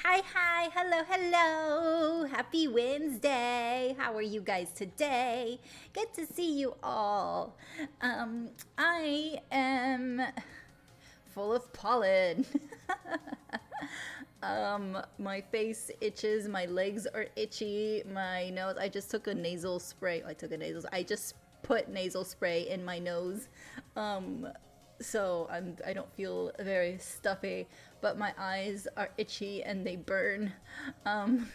Hi, hello. Happy Wednesday. How are you guys today? Good to see you all. I am full of pollen. My face itches, my legs are itchy, my nose. I just took a nasal spray. I just put nasal spray in my nose. Um, I don't feel very stuffy, but my eyes are itchy and they burn. Um,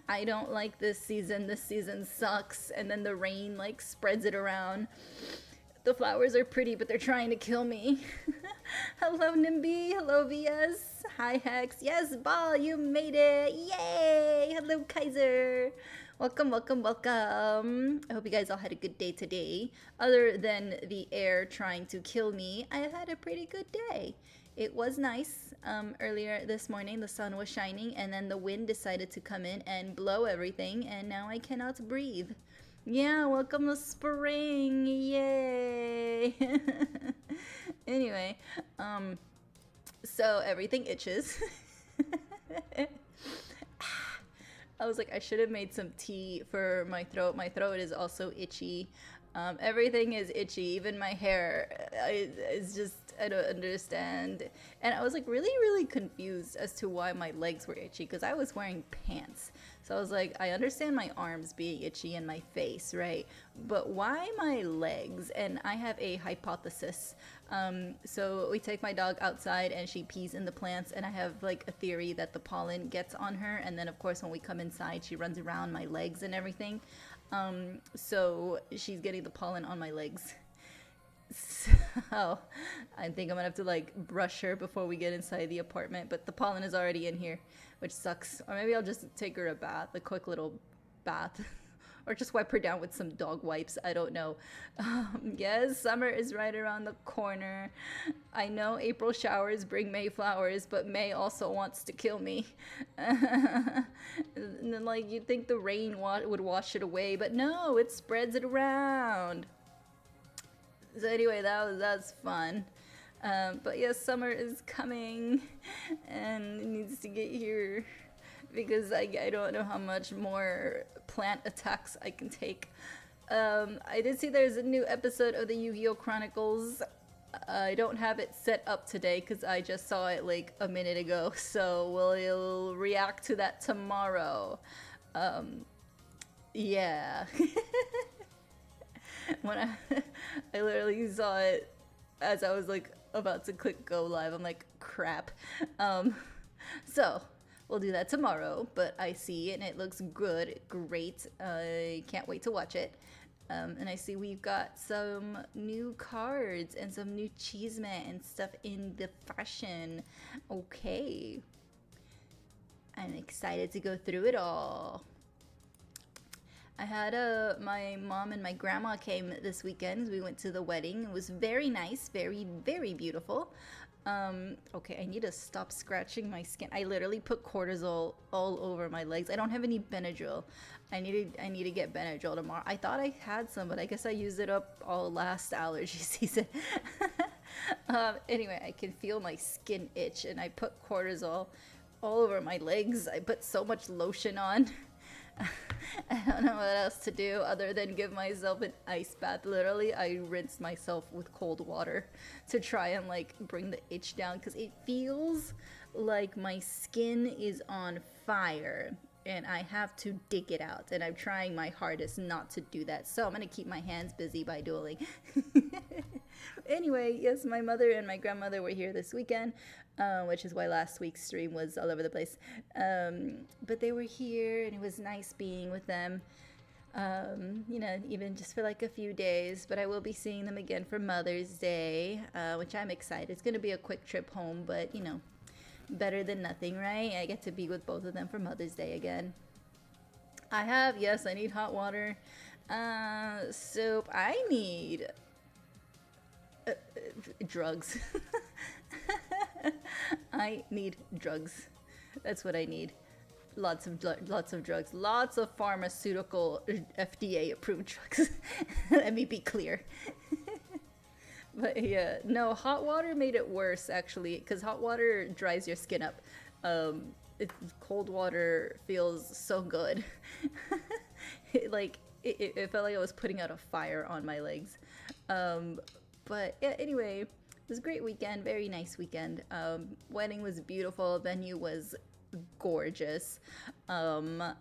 I don't like this season. This season sucks, and then the rain like spreads it around. The flowers are pretty, but they're trying to kill me. Hello, Nimby. Hello, VS. Hi, Hex. Yes, Ball, you made it. Yay! Hello, Kaiser. Welcome. I hope you guys all had a good day today. Other than the air trying to kill me, I had a pretty good day. It was nice. Earlier this morning, the sun was shining, and then the wind decided to come in and blow everything, and now I cannot breathe. Yeah, welcome to spring. Yay. Anyway, so everything itches. I was like, I should have made some tea for my throat. My throat is also itchy. Everything is itchy, even my hair. It's just, I don't understand. And I was like really confused as to why my legs were itchy because I was wearing pants. So I was like, I understand my arms being itchy and my face, right? But why my legs? And I have a hypothesis. So we take my dog outside and she pees in the plants, and I have like a theory that the pollen gets on her. And then of course when we come inside, she runs around my legs and everything. So she's getting the pollen on my legs. So I think I'm gonna have to like brush her before we get inside the apartment, but the pollen is already in here, which sucks. Or maybe I'll just take her a bath, a quick little bath. Or just wipe her down with some dog wipes. I don't know. Yes, summer is right around the corner. I know April showers bring May flowers, but May also wants to kill me. And then, like, you'd think the rain would wash it away, but no, it spreads it around. So anyway, that's fun. But yes, summer is coming, and it needs to get here because I don't know how much more plant attacks I can take. I did see there's a new episode of the Yu-Gi-Oh! Chronicles. I don't have it set up today because I just saw it like a minute ago, so we'll react to that tomorrow. Yeah. When I literally saw it as I was like about to click go live, I'm like, crap. So we'll do that tomorrow, but I see it and it looks good, great. I can't wait to watch it. And I see we've got some new cards and some new cheesemate and stuff in the fashion. Okay. I'm excited to go through it all. I had my mom and my grandma came this weekend. We went to the wedding. It was very nice, very beautiful. Okay, I need to stop scratching my skin. I literally put cortisol all over my legs. I don't have any Benadryl. I need to get Benadryl tomorrow. I thought I had some, but I guess I used it up all last allergy season. Anyway, I can feel my skin itch, and I put cortisol all over my legs. I put so much lotion on. I don't know what else to do other than give myself an ice bath. Literally, I rinsed myself with cold water to try and like bring the itch down because it feels like my skin is on fire and I have to dig it out, and I'm trying my hardest not to do that. So I'm gonna keep my hands busy by dueling. Anyway, yes, my mother and my grandmother were here this weekend, which is why last week's stream was all over the place. But they were here, and it was nice being with them. Even just for like a few days. But I will be seeing them again for Mother's Day, which I'm excited. It's gonna be a quick trip home, but better than nothing, right? I get to be with both of them for Mother's Day again. I need hot water, soap. I need drugs. I need drugs. That's what I need. Lots of drugs. Lots of pharmaceutical FDA approved drugs. Let me be clear. But yeah, no, hot water made it worse actually, because hot water dries your skin up. Cold water feels so good. It felt like I was putting out a fire on my legs. But yeah, anyway, it was a great weekend, very nice weekend. Wedding was beautiful, venue was gorgeous. It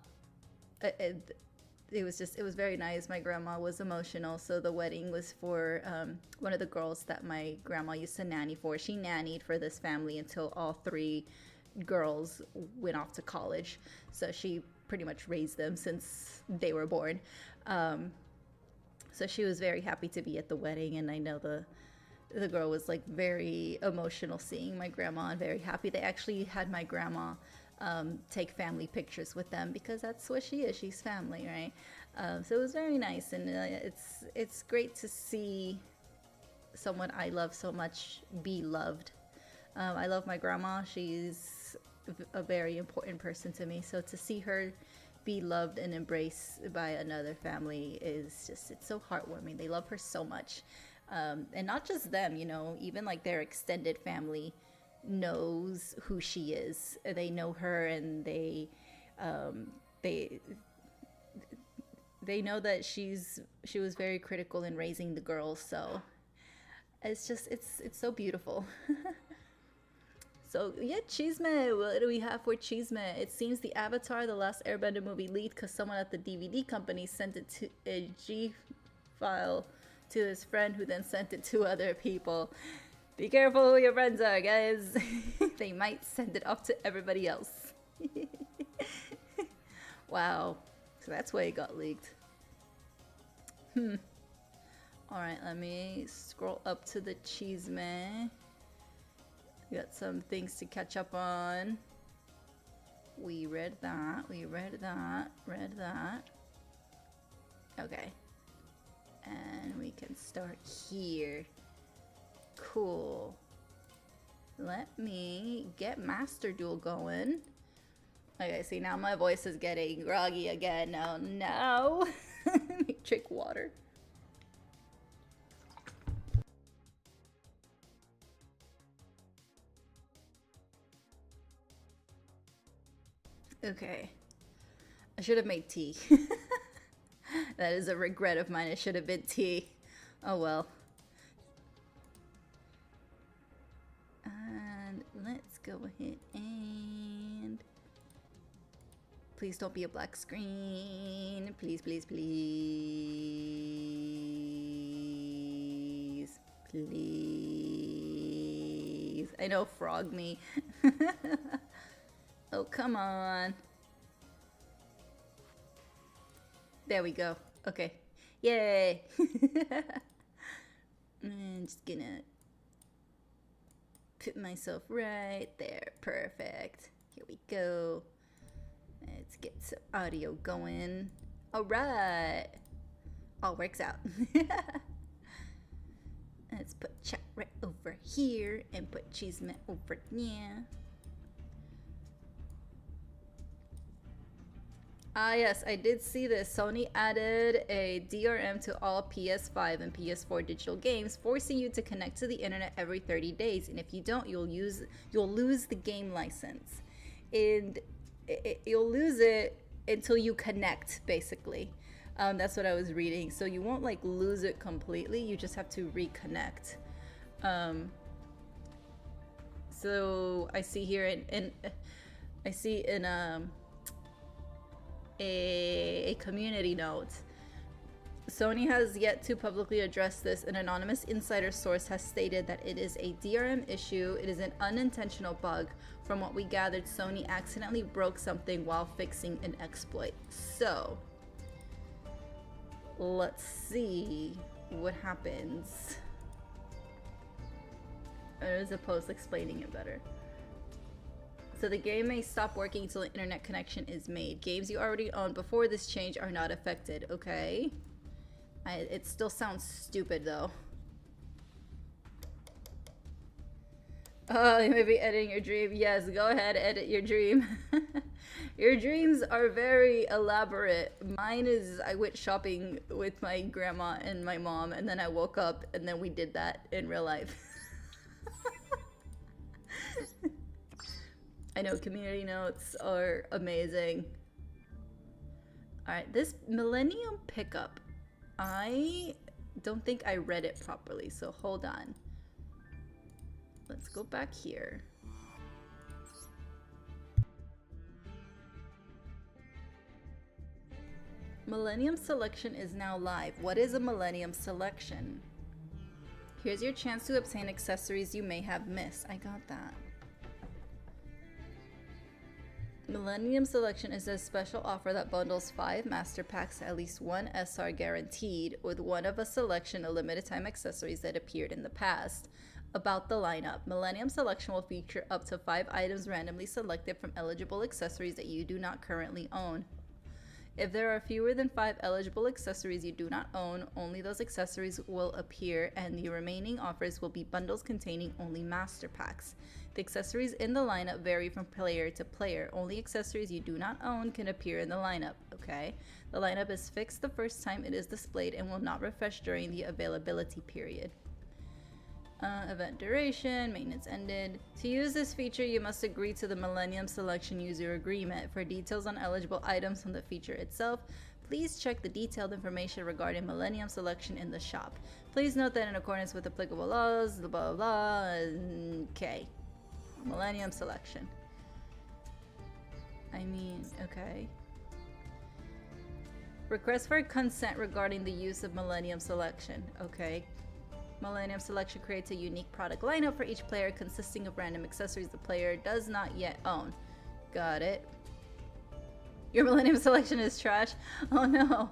was very nice. My grandma was emotional, so the wedding was for one of the girls that my grandma used to nanny for. She nannied for this family until all three girls went off to college, so she pretty much raised them since they were born. So she was very happy to be at the wedding, and I know the girl was like very emotional seeing my grandma and very happy. They actually had my grandma take family pictures with them because that's what she is. She's family, right? So it was very nice, and it's great to see someone I love so much be loved. I love my grandma. She's a very important person to me. So to see her be loved and embraced by another family is just, it's so heartwarming. They love her so much. And not just them, you know, even like their extended family knows who she is. They know her, and they know that she was very critical in raising the girls. So it's just, it's so beautiful. So yeah, Chisme, what do we have for Chisme? It seems the Avatar: The Last Airbender movie leaked because someone at the DVD company sent it to a G file to his friend, who then sent it to other people. Be careful who your friends are, guys. They might send it off to everybody else. Wow, so that's why it got leaked. Alright, let me scroll up to the Chisme. We got some things to catch up on. We read that. Read that. Okay. And we can start here. Cool. Let me get Master Duel going. Okay, see, now my voice is getting groggy again. Oh no. Let me drink water. Okay. I should have made tea. That is a regret of mine. It should have been tea. Oh well. And let's go ahead and... Please don't be a black screen. Please, please, please. Please. I know, frog me. Oh, come on. There we go. Okay. Yay. I'm just gonna put myself right there. Perfect. Here we go. Let's get some audio going. All right. All works out. Let's put chat right over here and put Chisme over there. Ah yes, I did see this. Sony added a DRM to all PS5 and PS4 digital games, forcing you to connect to the internet every 30 days. And if you don't, you'll lose the game license. And you'll lose it until you connect, basically. That's what I was reading. So you won't like lose it completely. You just have to reconnect. So I see here in a community note. Sony has yet to publicly address this. An anonymous insider source has stated that it is a DRM issue. It is an unintentional bug. From what we gathered, Sony accidentally broke something while fixing an exploit. So, let's see what happens. There's a post explaining it better. So the game may stop working until the internet connection is made. Games you already owned before this change are not affected. Okay. It still sounds stupid though. Oh, you may be editing your dream. Yes, go ahead, edit your dream. Your dreams are very elaborate. Mine is I went shopping with my grandma and my mom, and then I woke up, and then we did that in real life. I know community notes are amazing. Alright, this Millennium Pickup. I don't think I read it properly, so hold on. Let's go back here. Millennium Selection is now live. What is a Millennium Selection? Here's your chance to obtain accessories you may have missed. I got that. Millennium Selection is a special offer that bundles 5 master packs, at least 1 SR guaranteed, with one of a selection of limited time accessories that appeared in the past. About the lineup, Millennium Selection will feature up to 5 items randomly selected from eligible accessories that you do not currently own. If there are fewer than 5 eligible accessories you do not own, only those accessories will appear, and the remaining offers will be bundles containing only master packs. The accessories in the lineup vary from player to player. Only accessories you do not own can appear in the lineup, okay? The lineup is fixed the first time it is displayed and will not refresh during the availability period. Event duration, maintenance ended. To use this feature, you must agree to the Millennium Selection User Agreement. For details on eligible items from the feature itself, please check the detailed information regarding Millennium Selection in the shop. Please note that in accordance with applicable laws, blah blah blah. Okay. Millennium Selection. I mean, okay. Request for consent regarding the use of Millennium Selection. Okay. Millennium Selection creates a unique product lineup for each player consisting of random accessories the player does not yet own. Got it. Your Millennium Selection is trash? Oh no.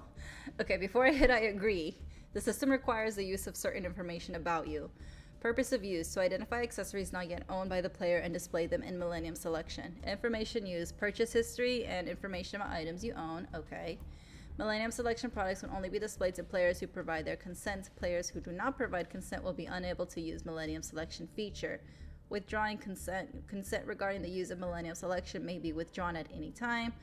Okay, before I hit I agree, the system requires the use of certain information about you. Purpose of use: to identify accessories not yet owned by the player and display them in Millennium Selection. Information used: purchase history and information about items you own. Okay. Millennium Selection products will only be displayed to players who provide their consent. Players who do not provide consent will be unable to use Millennium Selection feature. Withdrawing consent. Consent regarding the use of Millennium Selection may be withdrawn at any time.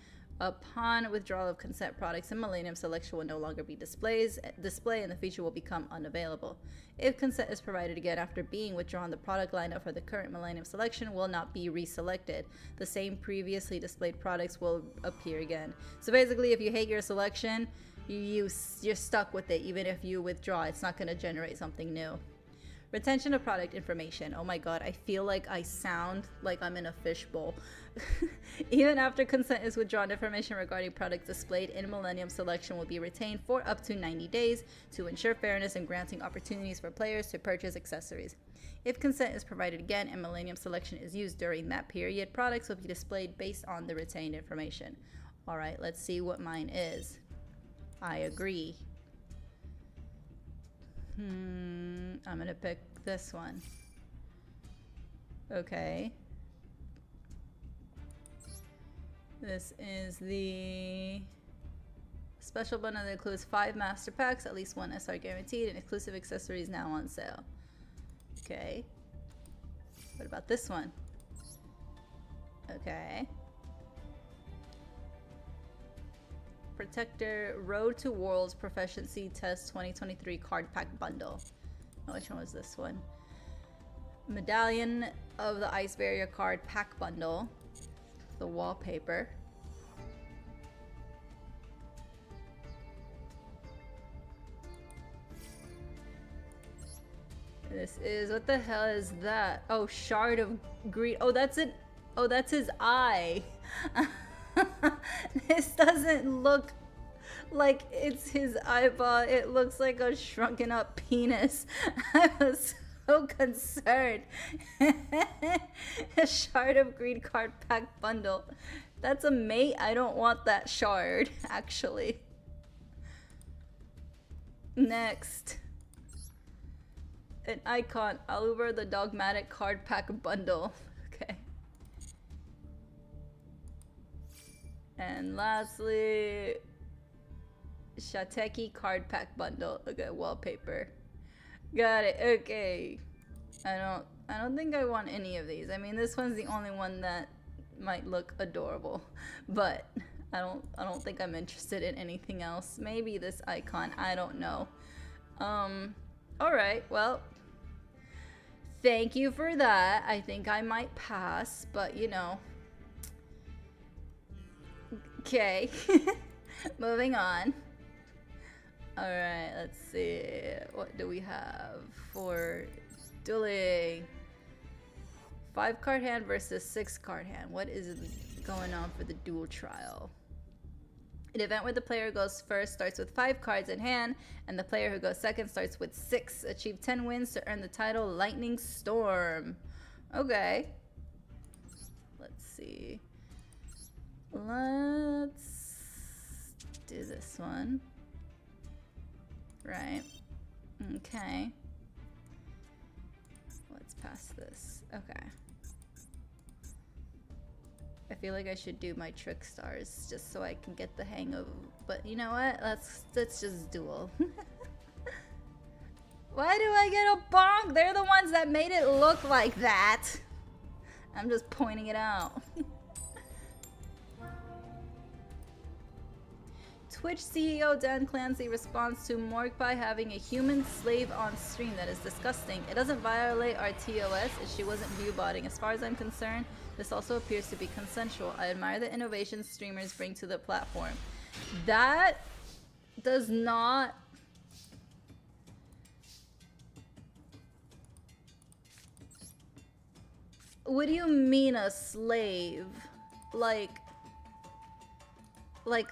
Upon withdrawal of consent, products in Millennium Selection will no longer be displayed and the feature will become unavailable. If consent is provided again after being withdrawn, the product lineup for the current Millennium Selection will not be reselected. The same previously displayed products will appear again. So basically, if you hate your selection, you're stuck with it. Even if you withdraw, it's not going to generate something new. Retention of product information. Oh my god, I feel like I sound like I'm in a fishbowl. Even after consent is withdrawn, information regarding products displayed in Millennium Selection will be retained for up to 90 days to ensure fairness and granting opportunities for players to purchase accessories. If consent is provided again and Millennium Selection is used during that period, products will be displayed based on the retained information. Alright, let's see what mine is. I agree. I'm gonna pick this one. Okay. This is the special bundle that includes 5 master packs, at least 1 SR guaranteed, and exclusive accessories now on sale. Okay. What about this one? Okay. Protector Road to Worlds Proficiency Test 2023 Card Pack Bundle. Oh, which one was this one? Medallion of the Ice Barrier Card Pack Bundle. The wallpaper. This is, what the hell is that? Oh, Shard of Greed. Oh, that's it. Oh, that's his eye. This doesn't look like it's his eyeball. It looks like a shrunken up penis. I was so concerned. A Shard of Greed card pack bundle. That's a mate. I don't want that shard, actually. Next. An icon. Aluber the Dogmatic card pack bundle. Okay. And lastly, Shateki card pack bundle. Okay, wallpaper. Got it. Okay. I don't think I want any of these. I mean, this one's the only one that might look adorable, but I don't think I'm interested in anything else. Maybe this icon. I don't know. All right. Well, thank you for that. I think I might pass, but you know, Okay. Moving on. Alright, let's see. What do we have for dueling? 5-card hand versus 6-card hand. What is going on for the duel trial? An event where the player goes first starts with 5 cards in hand, and the player who goes second starts with 6. Achieve 10 wins to earn the title Lightning Storm. Okay. Let's see. Let's do this one. Right. Okay. Let's pass this. Okay. I feel like I should do my trick stars just so I can get the hang of. But you know what? Let's just duel. Why do I get a bonk? They're the ones that made it look like that. I'm just pointing it out. Twitch CEO Dan Clancy responds to Morgpie having a human slave on stream. That is disgusting. It doesn't violate our TOS and she wasn't viewbotting. As far as I'm concerned, this also appears to be consensual. I admire the innovations streamers bring to the platform. That does not... What do you mean a slave? Like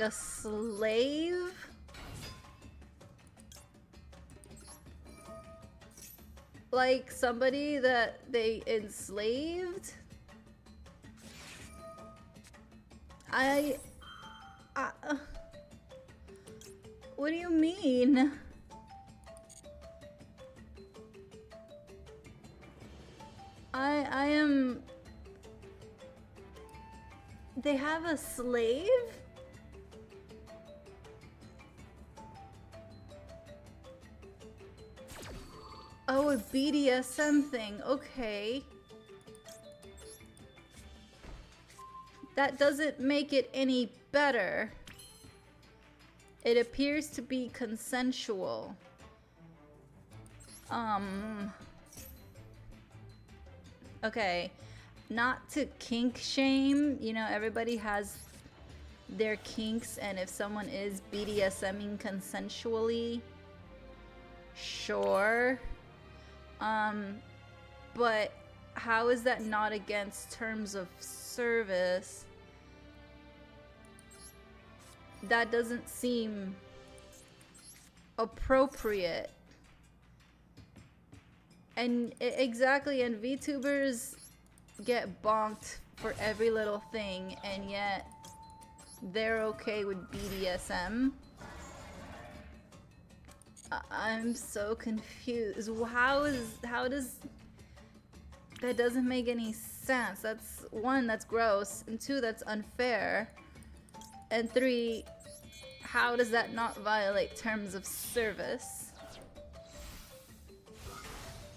a slave? Like somebody that they enslaved? What do you mean? I am... They have a slave? Oh, a BDSM thing. Okay. That doesn't make it any better. It appears to be consensual. Okay. Not to kink shame. You know, everybody has their kinks, and if someone is BDSMing consensually, sure. But how is that not against terms of service? That doesn't seem appropriate. And exactly, and VTubers get bonked for every little thing, and yet they're okay with BDSM. I'm so confused. How does that doesn't make any sense. That's one, that's gross, and two, that's unfair, and three, how does that not violate terms of service?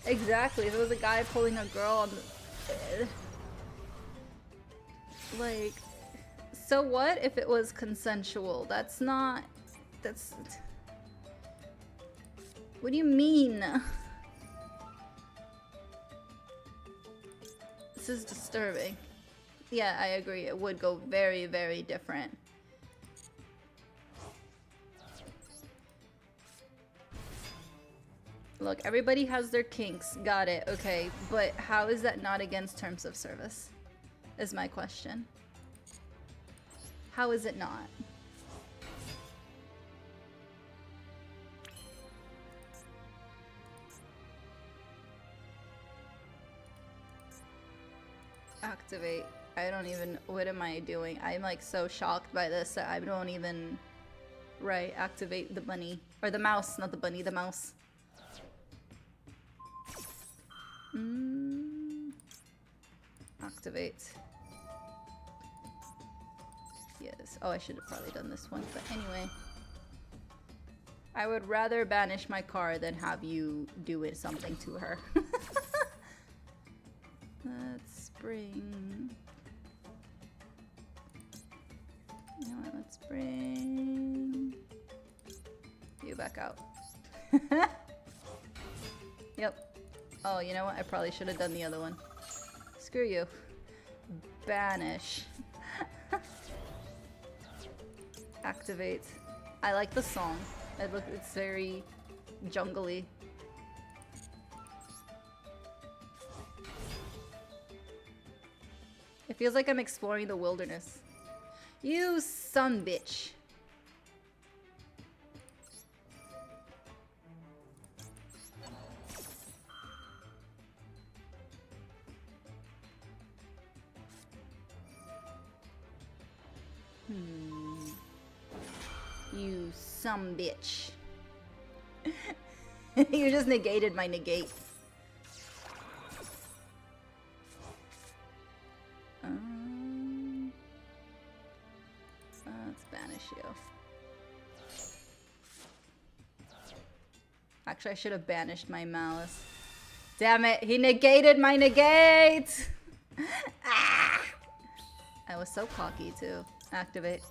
Exactly. If it was a guy pulling a girl on the like, so what if it was consensual? That's not, that's, what do you mean? This is disturbing. Yeah, I agree. It would go very, very different. Look, everybody has their kinks. Got it. Okay. But how is that not against terms of service? Is my question. How is it not? Activate. I don't even, what am I doing? I'm like so shocked by this that I don't even, right, activate the bunny. Or the mouse, not the bunny, the mouse. Activate. Yes. Oh, I should have probably done this one, but anyway. I would rather banish my car than have you do it something to her. Let's bring... You know what, let's bring... you back out. Yep. Oh, you know what? I probably should have done the other one. Screw you. Banish. Activate. I like the song. It's very jungly. It feels like I'm exploring the wilderness. You son bitch. You some bitch. You just negated my negate. Let's banish you. Actually, I should have banished my malice. Damn it, he negated my negate! Ah! I was so cocky too. Activate.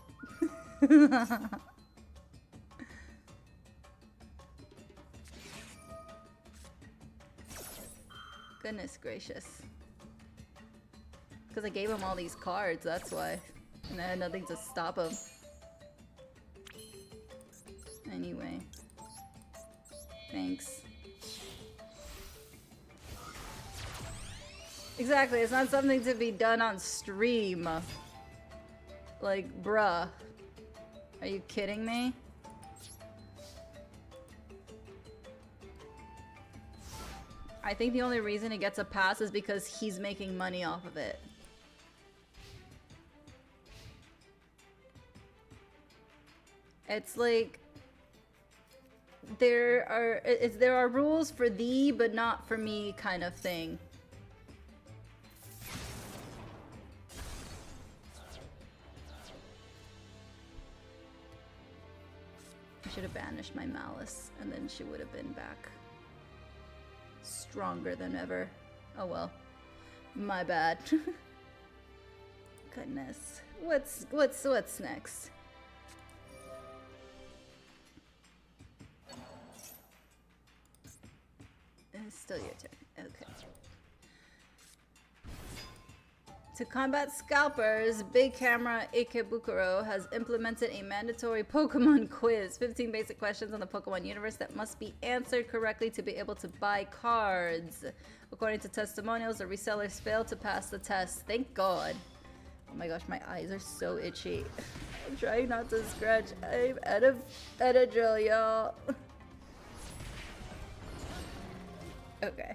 Goodness gracious. Because I gave him all these cards, that's why. And I had nothing to stop him. Anyway. Thanks. Exactly, it's not something to be done on stream. Like, bruh. Are you kidding me? I think the only reason it gets a pass is because he's making money off of it. It's like there are rules for thee but not for me kind of thing. I should have banished my malice and then she would have been back stronger than ever. Oh well. My bad. Goodness. What's next? It's still your turn. Okay. To combat scalpers, Big Camera Ikebukuro has implemented a mandatory Pokemon quiz. 15 basic questions on the Pokemon universe that must be answered correctly to be able to buy cards. According to testimonials, the resellers failed to pass the test. Thank God. Oh my gosh, my eyes are so itchy. I'm trying not to scratch. I'm out of Benadryl, y'all. Okay.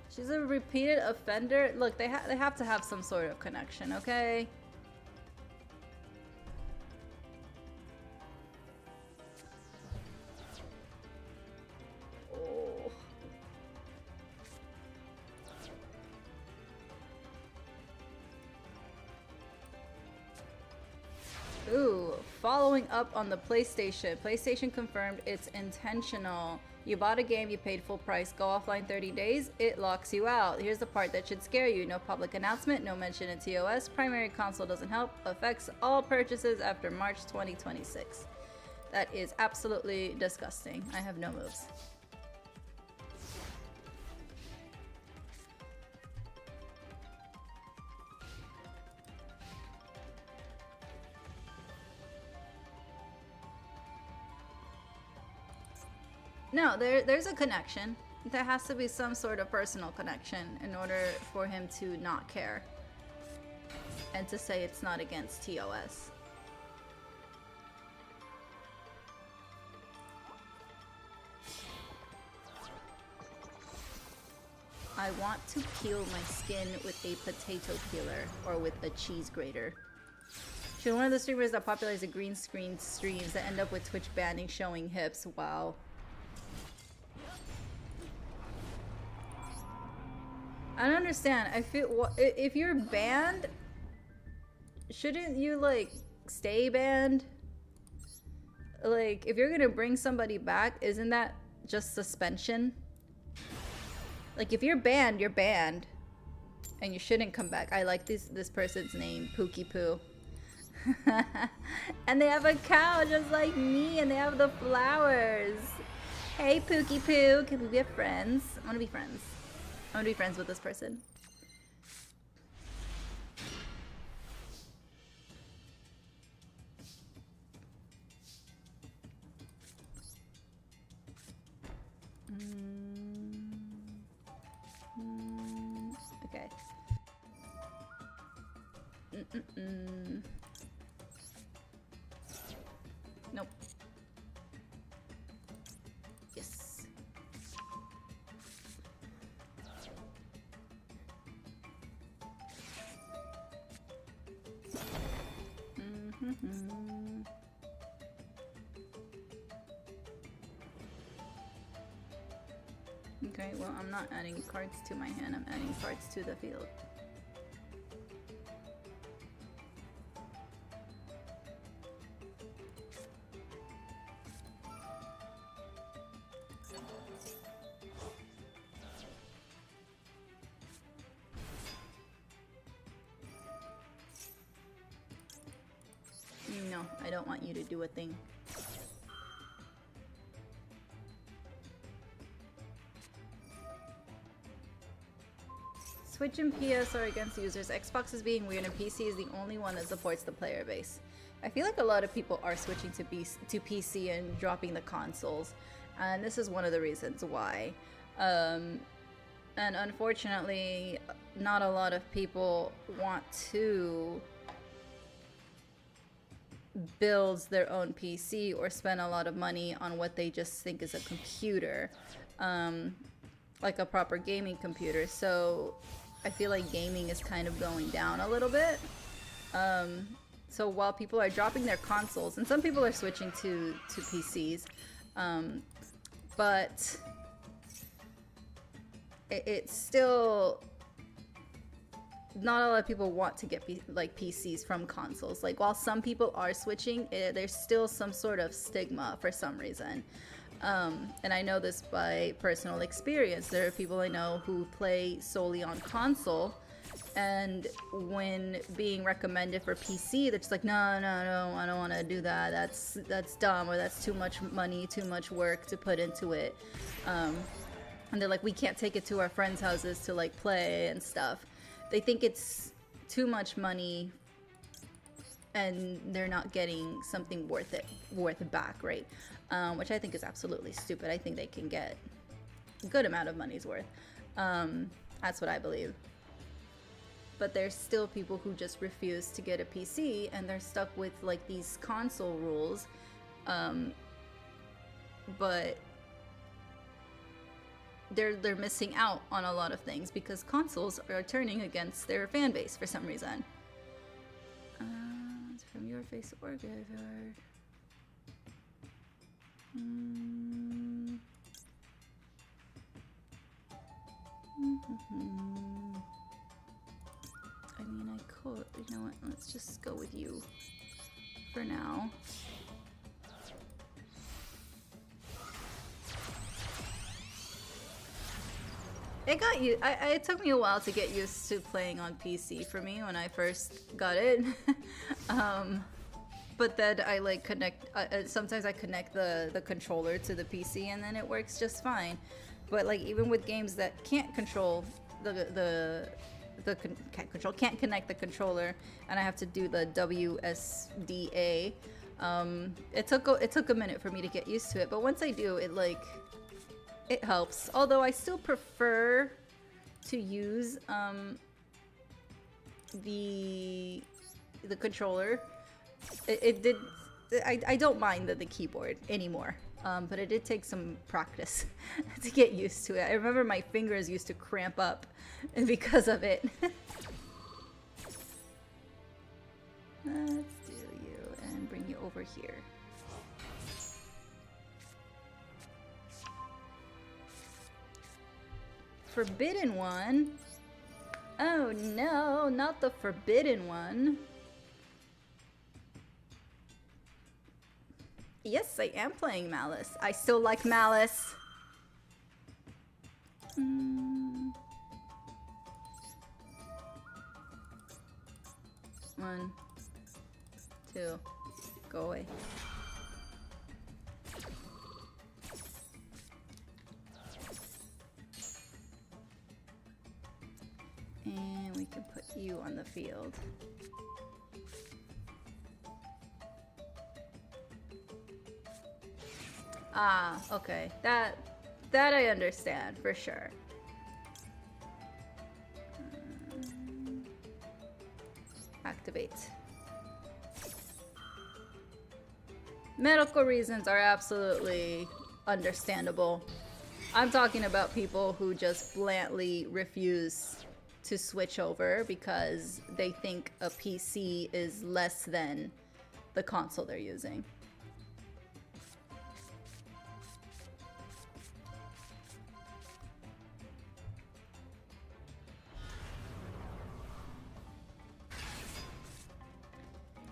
She's a repeated offender. Look, they have to have some sort of connection, okay? Oh. Ooh, following up on the PlayStation. PlayStation confirmed it's intentional. You bought a game, you paid full price, go offline 30 days, it locks you out. Here's the part that should scare you. No public announcement, no mention in TOS, primary console doesn't help, affects all purchases after March 2026. That is absolutely disgusting. I have no moves. No, there's a connection. There has to be some sort of personal connection in order for him to not care. And to say it's not against TOS. I want to peel my skin with a potato peeler or with a cheese grater. She's one of the streamers that popularized the green screen streams that end up with Twitch banning showing hips. Wow. I don't understand. I feel if you're banned, shouldn't you like stay banned? Like if you're gonna bring somebody back, isn't that just suspension? Like if you're banned, and you shouldn't come back. I like this person's name, Pookie Poo. And they have a cow just like me, and they have the flowers. Hey Pookie Poo, can we be friends? I wanna be friends. I want to be friends with this person. Okay. Nope. Yes. Okay, well, I'm not adding cards to my hand, I'm adding cards to the field. No, I don't want you to do a thing. Switch and PS are against users. Xbox is being weird and PC is the only one that supports the player base. I feel like a lot of people are switching to PC and dropping the consoles. And this is one of the reasons why. And unfortunately, not a lot of people want to build their own PC or spend a lot of money on what they just think is a computer. Like a proper gaming computer. So I feel like gaming is kind of going down a little bit. So while people are dropping their consoles, and some people are switching to PCs, but it's still not a lot of people want to get PCs from consoles. Like while some people are switching, there's still some sort of stigma for some reason. And I know this by personal experience. There are people I know who play solely on console, and when being recommended for PC, they're just like, no, I don't want to do that. That's dumb, or that's too much money, too much work to put into it. And they're like, we can't take it to our friends' houses to like play and stuff. They think it's too much money, and they're not getting something worth it back, right? Which I think is absolutely stupid. I think they can get a good amount of money's worth. That's what I believe. But there's still people who just refuse to get a PC, and they're stuck with like these console rules. But they're missing out on a lot of things because consoles are turning against their fan base for some reason. It's from your face or graveyard. I mean, I could, you know what, let's just go with you for now. It took me a while to get used to playing on PC for me when I first got it. But then I like connect, sometimes I connect the controller to the PC and then it works just fine. But like even with games that can't control can't connect the controller, and I have to do the WSDA, it took a minute for me to get used to it, but once I do, it helps. Although I still prefer to use the controller. I don't mind the keyboard anymore, but it did take some practice to get used to it. I remember my fingers used to cramp up because of it. Let's do you and bring you over here. Forbidden one? Oh no, not the forbidden one. Yes, I am playing Malice. I still like Malice. 1, 2, go away. And we can put you on the field. Ah, okay. That That I understand, for sure. Activate. Medical reasons are absolutely understandable. I'm talking about people who just blatantly refuse to switch over because they think a PC is less than the console they're using.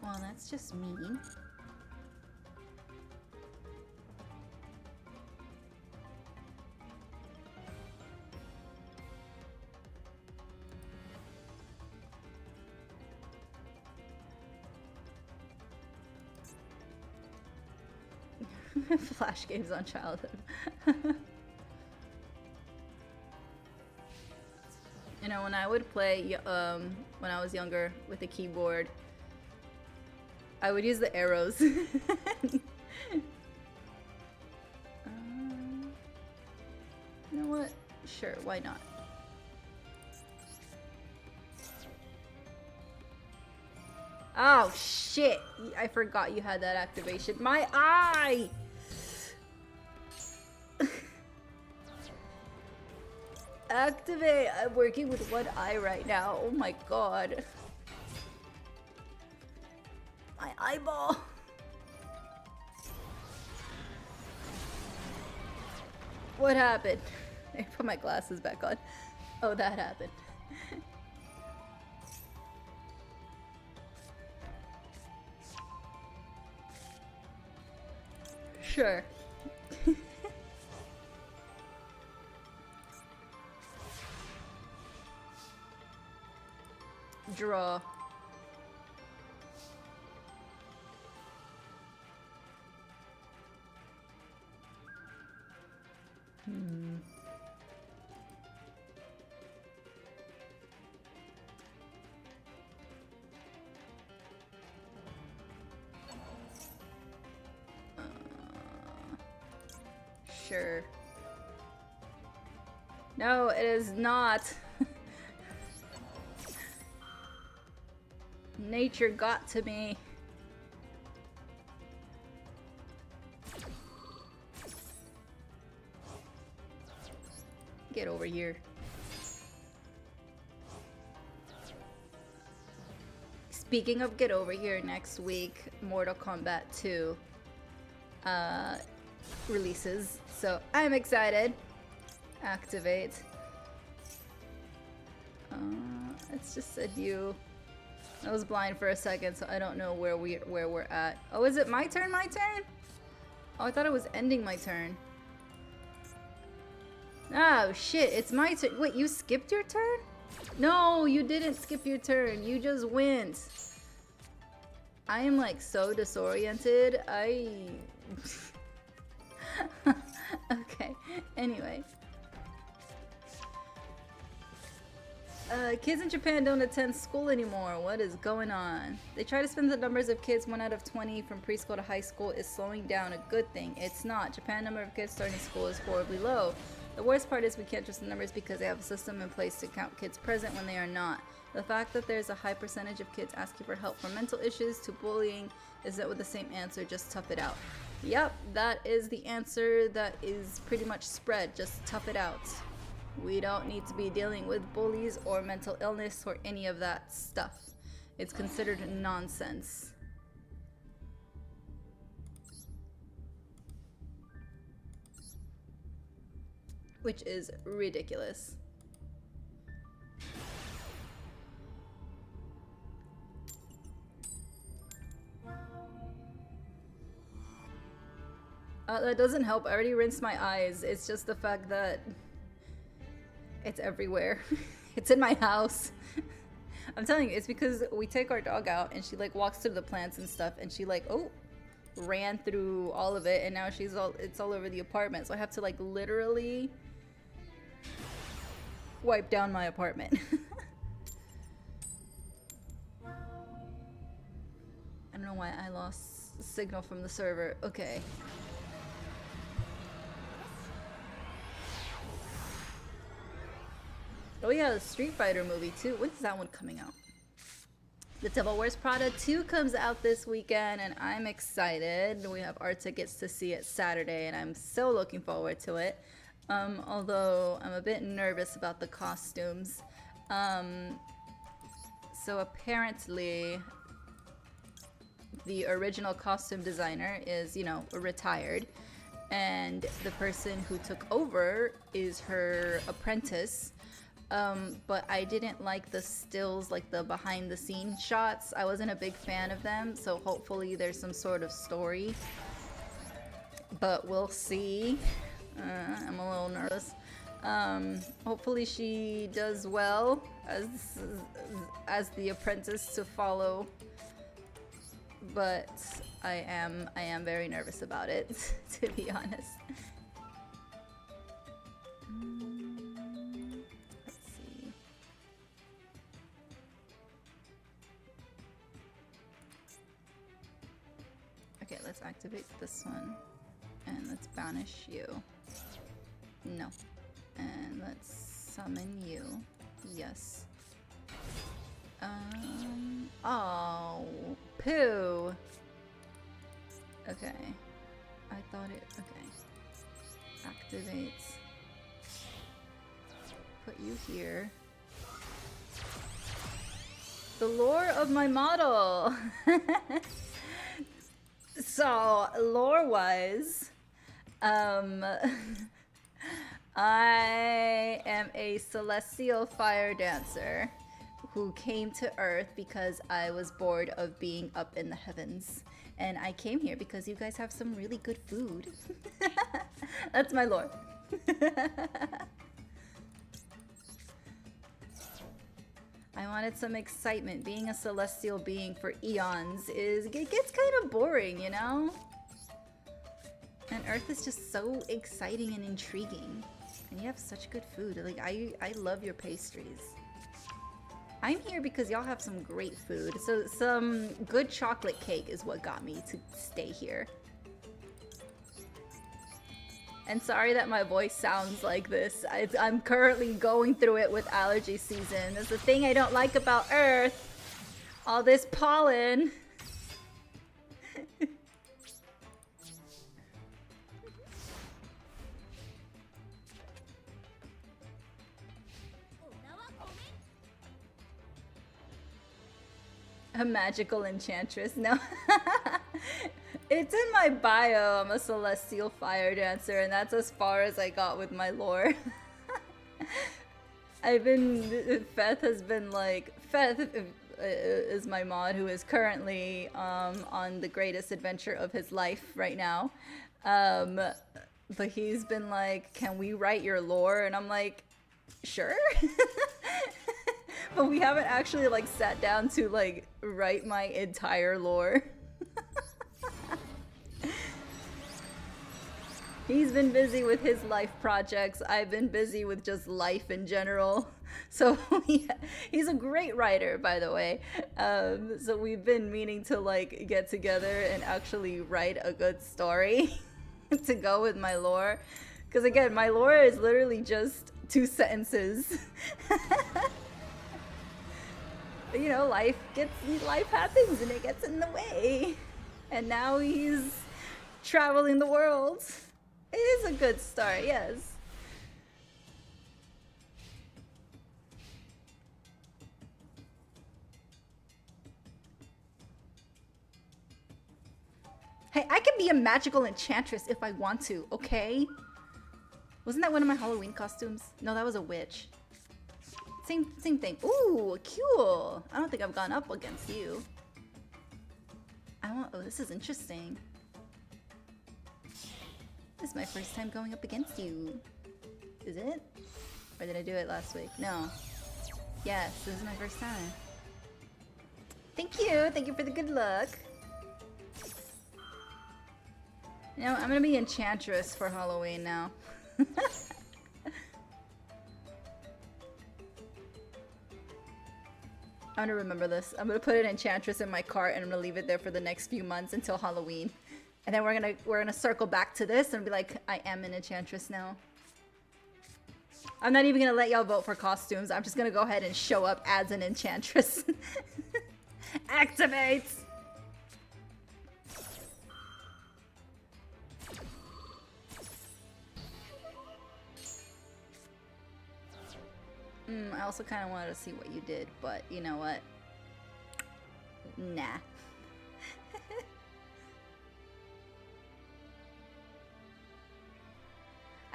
Well, that's just mean. Flash games on childhood. You know, when I would play, when I was younger with a keyboard, I would use the arrows. You know what? Sure, why not? Oh shit! I forgot you had that activation. My eye! Activate! I'm working with one eye right now. Oh my god. My eyeball! What happened? I put my glasses back on. Oh, that happened. Sure. Draw. Sure. No, it is not. Nature got to me. Get over here. Speaking of get over here, next week, Mortal Kombat 2 releases. So I'm excited. Activate. It's just said you. I was blind for a second, so I don't know where we're at. Oh, is it my turn? My turn? Oh, I thought it was ending my turn. Oh shit, it's my turn. Wait, you skipped your turn? No, you didn't skip your turn. You just went. I am like so disoriented. Okay, anyway. Kids in Japan don't attend school anymore. What is going on? They try to spend the numbers of kids 1 out of 20 from preschool to high school is slowing down. A good thing. It's not. Japan number of kids starting school is horribly low. The worst part is we can't trust the numbers because they have a system in place to count kids present when they are not. The fact that there's a high percentage of kids asking for help from mental issues to bullying is that with the same answer, just tough it out. Yep, that is the answer that is pretty much spread. Just tough it out. We don't need to be dealing with bullies or mental illness or any of that stuff. It's considered nonsense. Which is ridiculous. That doesn't help. I already rinsed my eyes. It's just the fact that it's everywhere. It's in my house. I'm telling you, it's because we take our dog out and she like walks through the plants and stuff and she like, oh, ran through all of it and now it's all over the apartment. So I have to like literally wipe down my apartment. I don't know why I lost signal from the server. Okay. Oh yeah, the Street Fighter movie too. When's that one coming out? The Devil Wears Prada 2 comes out this weekend, and I'm excited. We have our tickets to see it Saturday, and I'm so looking forward to it. Although I'm a bit nervous about the costumes. So apparently, the original costume designer is, you know, retired, and the person who took over is her apprentice. But I didn't like the stills, like the behind the scenes shots. I wasn't a big fan of them, so hopefully there's some sort of story. But we'll see. I'm a little nervous. Hopefully she does well as the apprentice to follow. But I am very nervous about it, to be honest. Okay, let's activate this one, and let's banish you. No. And let's summon you. Yes. Oh, poo. Okay. I thought it, okay. Activates. Put you here. The lore of my model. So, lore-wise, I am a celestial fire dancer who came to Earth because I was bored of being up in the heavens. And I came here because you guys have some really good food. That's my lore. I wanted some excitement. Being a celestial being for eons it gets kind of boring, you know? And Earth is just so exciting and intriguing. And you have such good food. Like, I love your pastries. I'm here because y'all have some great food. So some good chocolate cake is what got me to stay here. And sorry that my voice sounds like this. I'm currently going through it with allergy season. That's the thing I don't like about Earth. All this pollen. A magical enchantress? No. It's in my bio. I'm a celestial fire dancer, and that's as far as I got with my lore. Feth has been like, Feth is my mod who is currently on the greatest adventure of his life right now. But he's been like, can we write your lore? And I'm like, sure. But we haven't actually like sat down to like write my entire lore. He's been busy with his life projects. I've been busy with just life in general. So he's a great writer, by the way. So we've been meaning to like get together and actually write a good story to go with my lore. Because again, my lore is literally just 2 sentences. But, you know, life happens and it gets in the way. And now he's traveling the world. It is a good start, yes. Hey, I can be a magical enchantress if I want to, okay? Wasn't that one of my Halloween costumes? No, that was a witch. Same thing. Ooh, cool. I don't think I've gone up against you. Oh, this is interesting. This is my first time going up against you. Is it? Or did I do it last week? No. Yes, this is my first time. Thank you. Thank you for the good luck. You know, I'm gonna be Enchantress for Halloween now. I'm gonna remember this. I'm gonna put an Enchantress in my cart and I'm gonna leave it there for the next few months until Halloween. And then we're gonna circle back to this and be like, I am an Enchantress now. I'm not even gonna let y'all vote for costumes. I'm just gonna go ahead and show up as an enchantress. Activate! I also kind of wanted to see what you did, but you know what? Nah.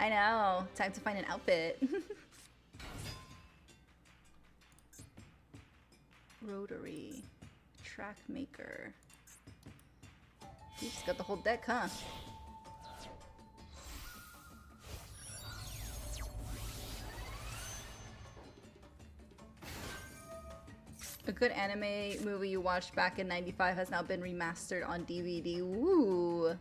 I know. Time to find an outfit. Rotary. Track maker. You just got the whole deck, huh? A good anime movie you watched back in '95 has now been remastered on DVD. Woo!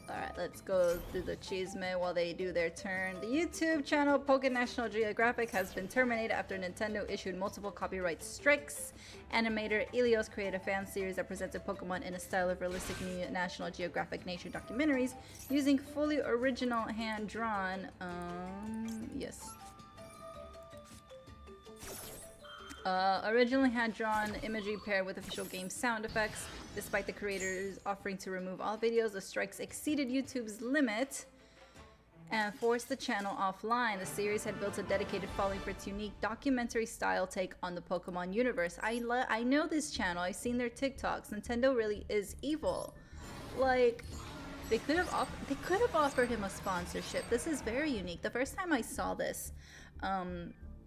Alright, let's go through the chisme while they do their turn. The YouTube channel Pokken National Geographic has been terminated after Nintendo issued multiple copyright strikes. Animator Yugioh created a fan series that presented Pokemon in a style of realistic National Geographic nature documentaries using fully original hand-drawn, yes. Originally hand-drawn imagery paired with official game sound effects. Despite the creators offering to remove all videos, the strikes exceeded YouTube's limit and forced the channel offline. The series had built a dedicated following for its unique documentary-style take on the Pokemon universe. I know this channel. I've seen their TikToks. Nintendo really is evil. Like, they could have offered him a sponsorship. This is very unique. The first time I saw this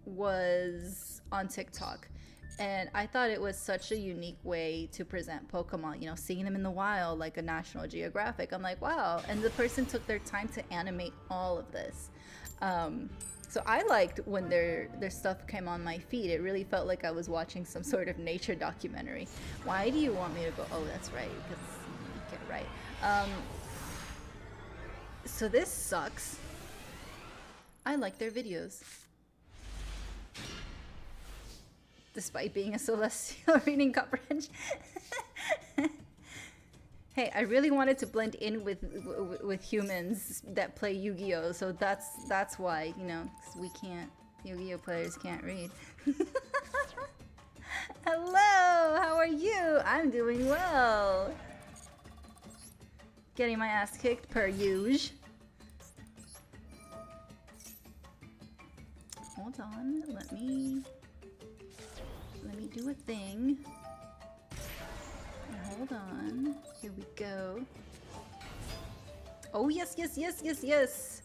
was on TikTok. And I thought it was such a unique way to present Pokemon, you know, seeing them in the wild like a National Geographic. I'm like, wow. And the person took their time to animate all of this. So I liked when their stuff came on my feed. It really felt like I was watching some sort of nature documentary. Why do you want me to go? Oh, that's right, because you get it right. So this sucks. I like their videos. Despite being a celestial reading comprehension. Hey, I really wanted to blend in with humans that play Yu-Gi-Oh, so that's why, you know, 'cause we can't, Yu-Gi-Oh players can't read. Hello, how are you? I'm doing well. Getting my ass kicked per usual. Hold on, let me do a thing. Hold on. Here we go. Oh, yes, yes, yes, yes, yes.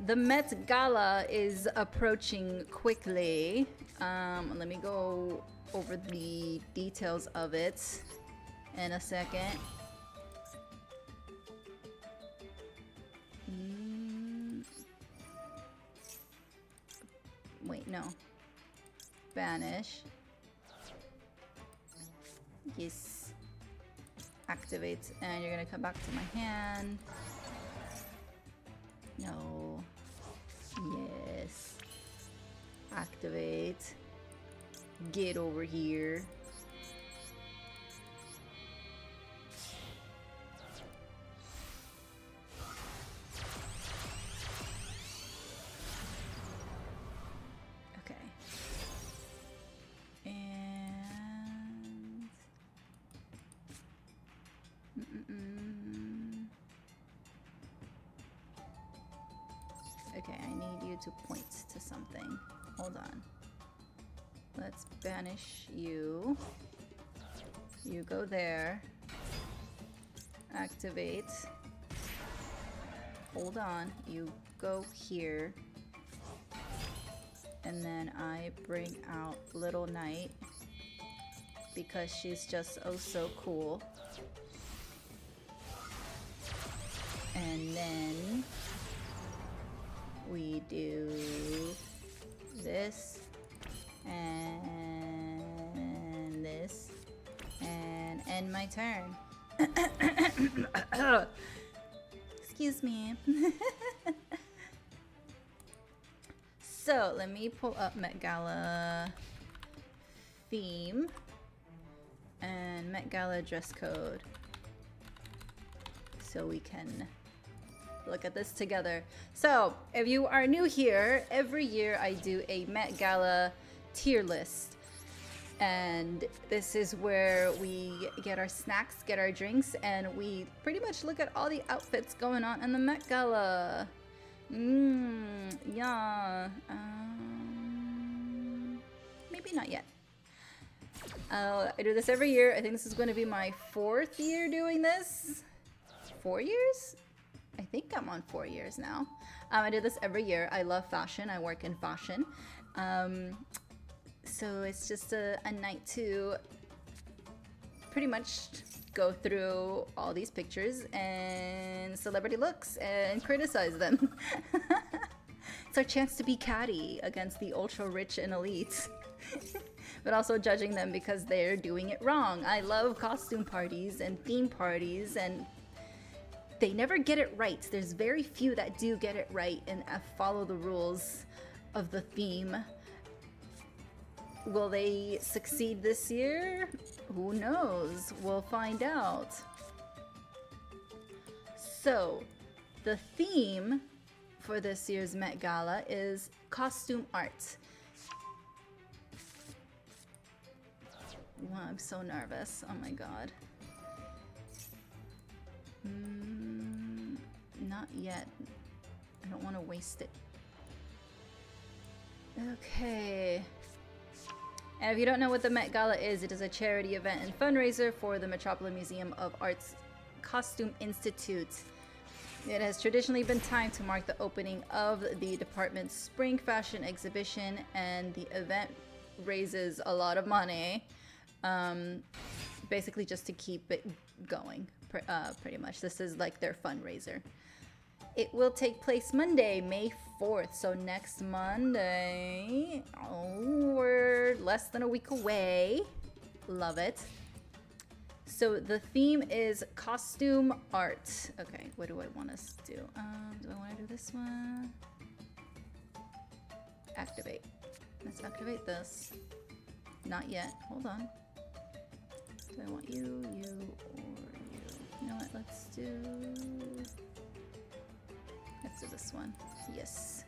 The Met Gala is approaching quickly. Let me go over the details of it in a second. Wait, no. Banish. Yes. Activate, and you're gonna come back to my hand. No. Yes. Activate. Get over here. Okay, I need you to point to something. Hold on. Let's banish you. You go there. Activate. Hold on. You go here. And then I bring out Little Knight because she's just oh so cool. And then we do this and this and end my turn. Excuse me. So let me pull up Met Gala theme and Met Gala dress code so we can look at this together. So, if you are new here, every year I do a Met Gala tier list. And this is where we get our snacks, get our drinks, and we pretty much look at all the outfits going on in the Met Gala. Yeah. Maybe not yet. I do this every year. I think this is going to be my 4th year doing this. 4 years? I think I'm on 4 years now. I do this every year. I love fashion. I work in fashion. So it's just a night to pretty much go through all these pictures and celebrity looks and criticize them. It's our chance to be catty against the ultra rich and elite. But also judging them because they're doing it wrong. I love costume parties and theme parties, and they never get it right. There's very few that do get it right and follow the rules of the theme. Will they succeed this year? Who knows? We'll find out. So, the theme for this year's Met Gala is costume art. Wow, I'm so nervous. Oh my god. Not yet. I don't want to waste it. Okay. And if you don't know what the Met Gala is, it is a charity event and fundraiser for the Metropolitan Museum of Art's Costume Institute. It has traditionally been timed to mark the opening of the department's spring fashion exhibition, and the event raises a lot of money, basically just to keep it going, pretty much. This is like their fundraiser. It will take place Monday, May 4th, so next Monday. Oh, we're less than a week away. Love it. So the theme is costume art. Okay, what do I want us to do? Do I want to do this one? Activate. Let's activate this. Not yet. Hold on. Do I want you, or you? You know what? Let's do this one. Yes.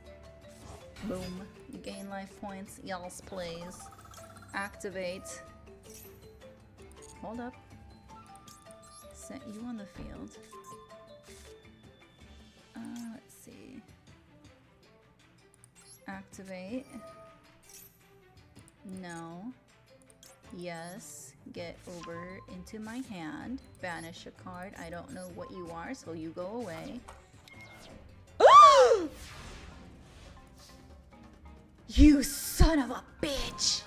Boom. You gain life points. Y'all's please. Activate. Hold up. Set you on the field. Let's see. Activate. No. Yes. Get over into my hand. Banish a card. I don't know what you are, so you go away. You son of a bitch!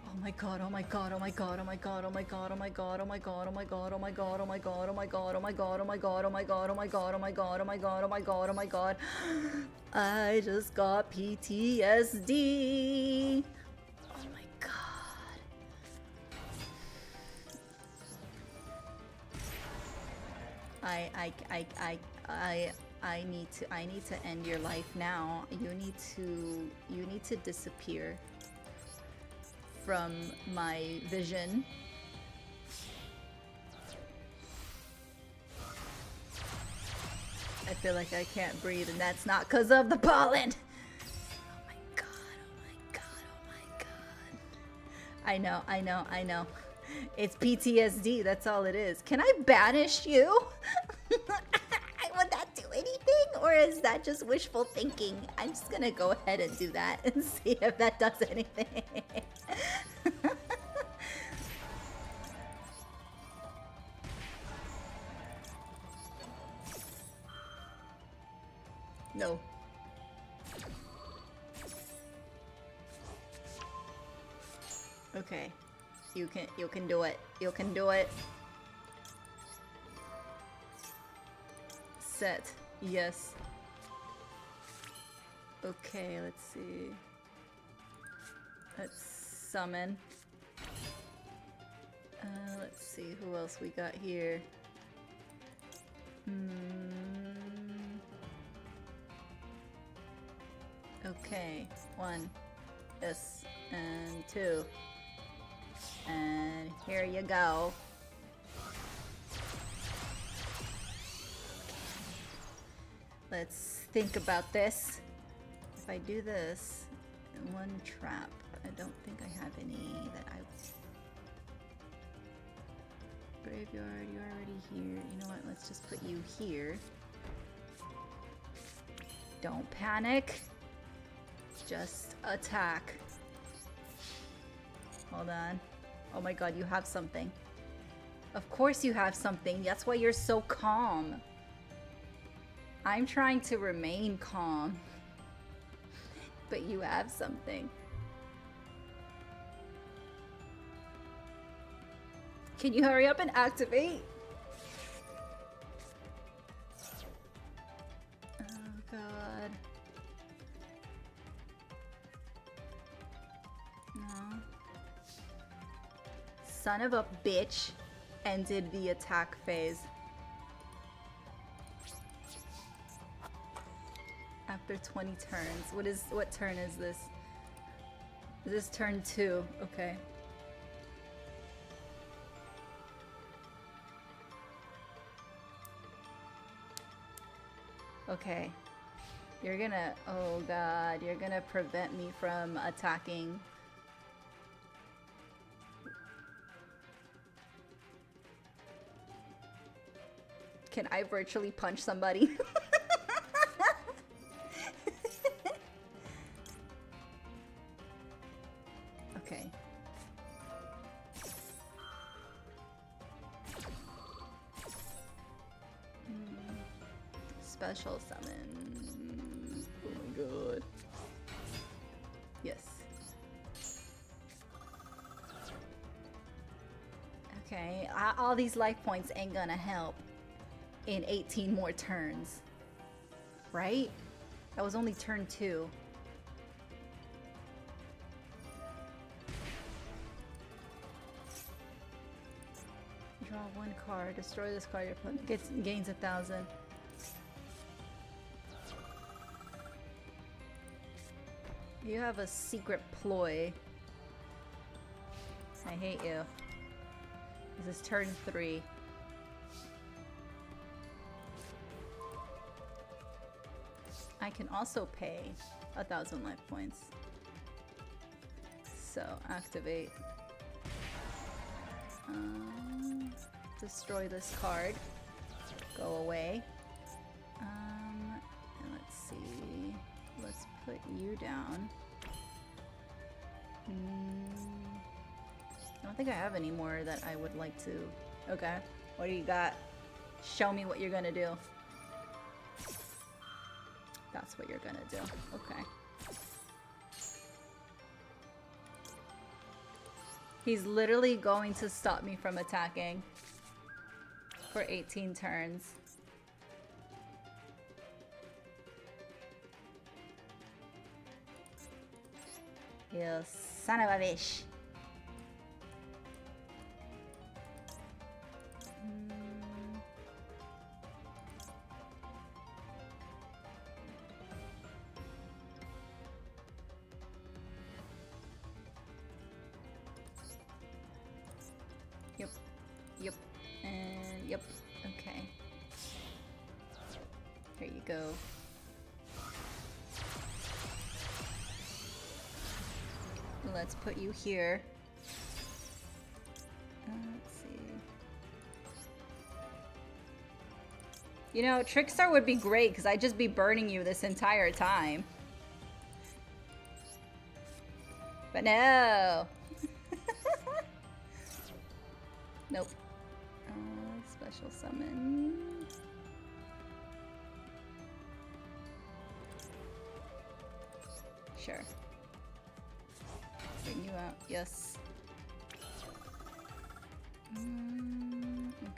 Oh my god, oh my god, oh my god, oh my god, oh my god, oh my god, oh my god, oh my god, oh my god, oh my god, oh my god, oh my god, oh my god, oh my god, oh my god, oh my god, oh my god, oh my god, oh my god. I just got PTSD. Oh my god. I need to end your life now. You need to disappear from my vision. I feel like I can't breathe, and that's not because of the pollen. Oh my god, oh my god, oh my god. I know. It's PTSD, that's all it is. Can I banish you? Would that do anything? Or is that just wishful thinking? I'm just gonna go ahead and do that and see if that does anything. No. Okay. You can do it. You can do it. Set. Yes. Okay, let's see. Let's summon. Let's see who else we got here. Okay, 1. Yes, and 2. And here you go. Let's think about this. If I do this, one trap. I don't think I have any that I... Graveyard, you're already here. You know what? Let's just put you here. Don't panic. Just attack. Hold on. Oh my god, you have something. Of course you have something. That's why you're so calm. I'm trying to remain calm. But you have something. Can you hurry up and activate? Oh god. No. Son of a bitch ended the attack phase. After 20 turns. What turn is this? Is this turn 2? Okay. Okay. You're gonna... Oh god, you're gonna prevent me from attacking. Can I virtually punch somebody? Okay. Special summon. Oh my god. Yes. Okay, all these life points ain't gonna help in 18 more turns. Right? That was only turn 2. Draw 1 card. Destroy this card. Your opponent gains 1,000. You have a secret ploy. I hate you. This is turn 3. I can also pay 1,000 life points. So, activate. Destroy this card. Go away. And let's see. Let's put you down. I don't think I have any more that I would like to... Okay. What do you got? Show me what you're gonna do. That's what you're gonna do. Okay. He's literally going to stop me from attacking for 18 turns. You son of a bitch. Yep. Yep. And yep. Okay. Here you go. Let's put you here. Let's see. You know, Trickstar would be great because I'd just be burning you this entire time. But no! Nope. Special summon. Sure. Bring you out. Yes.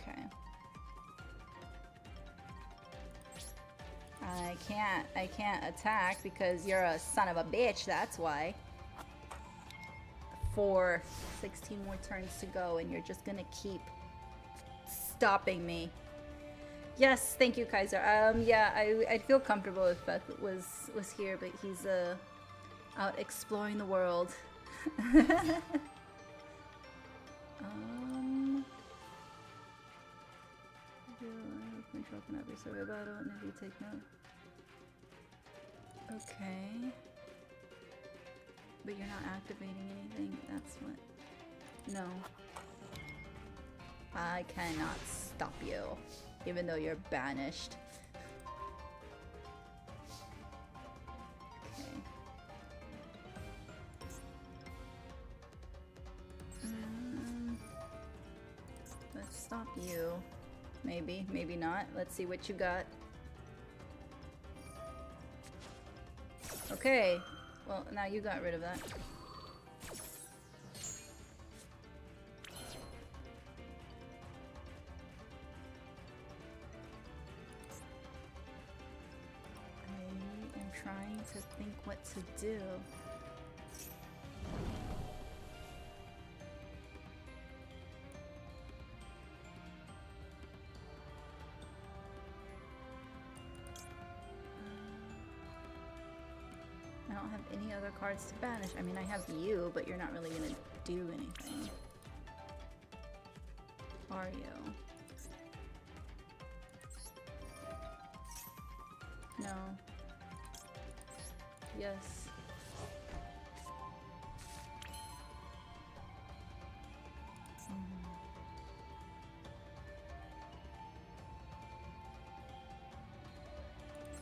Okay. I can't attack because you're a son of a bitch, that's why. 16 more turns to go and you're just gonna keep stopping me. Yes, thank you, Kaiser. Yeah, I'd feel comfortable if Beth was here, but he's out exploring the world. Control cannot be surveyed battle, and if you take note. Okay. But you're not activating anything. That's what... No. I cannot stop you, even though you're banished. Okay. Let's stop you. Maybe, maybe not. Let's see what you got. Okay. Well, now you got rid of that. I am trying to think what to do. I don't have any other cards to banish. I mean, I have you, but you're not really gonna do anything. Are you? No. Yes.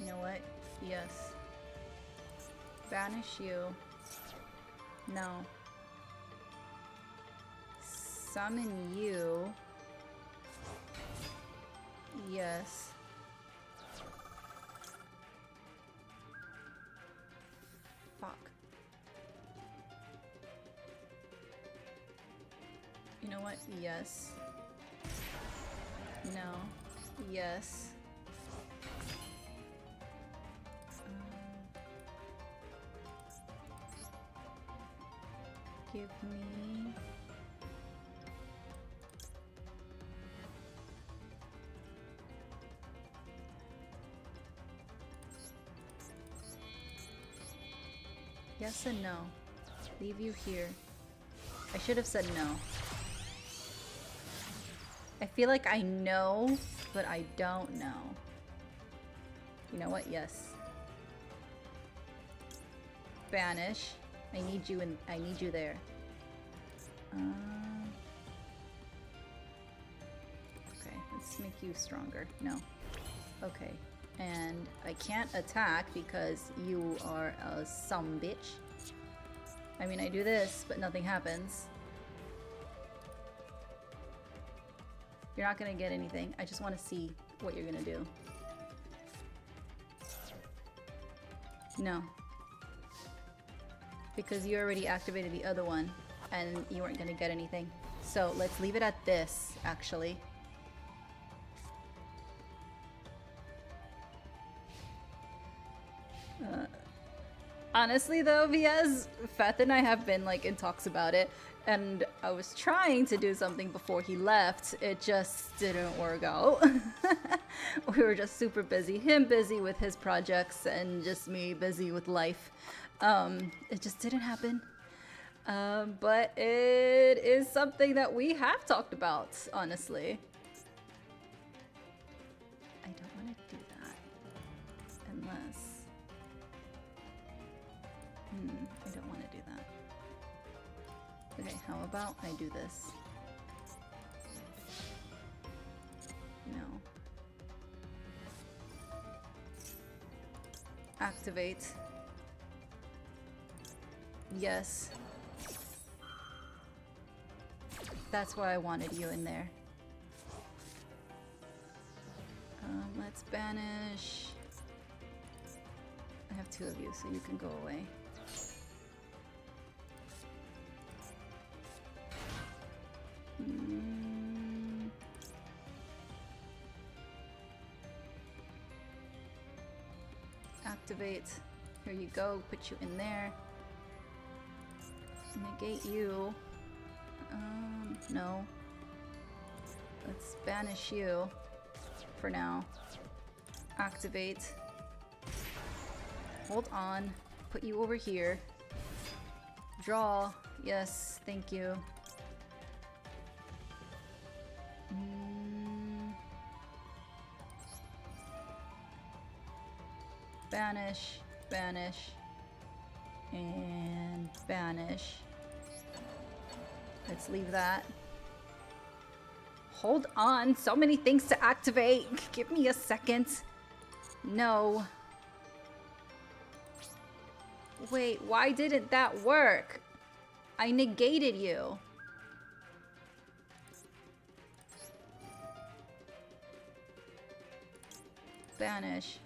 You know what? Yes. Banish you. No. Summon you. Yes. Fuck. You know what? Yes. No. Yes. Give me... Yes and no. Leave you here. I should have said no. I feel like I know, but I don't know. You know what? Yes. Banish. I need you and I need you there. Okay, let's make you stronger. No. Okay. And I can't attack because you are a sumbitch. I mean, I do this, but nothing happens. You're not gonna get anything. I just want to see what you're gonna do. No. Because you already activated the other one, and you weren't gonna get anything. So let's leave it at this, actually. Honestly though, Viaz, Fath and I have been like in talks about it, and I was trying to do something before he left. It just didn't work out. We were just super busy. Him busy with his projects and just me busy with life. It just didn't happen. But it is something that we have talked about, honestly. I don't want to do that. Unless... I don't want to do that. Okay, how about I do this? No. Activate. Yes. That's why I wanted you in there. Let's banish. I have two of you, so you can go away. Activate. Here you go. Put you in there. Negate you. No. Let's banish you for now. Activate. Hold on. Put you over here. Draw. Yes, thank you. Banish. Banish. And banish. Let's leave that. Hold on, so many things to activate. Give me a second. No. Wait, why didn't that work? I negated you. Banish.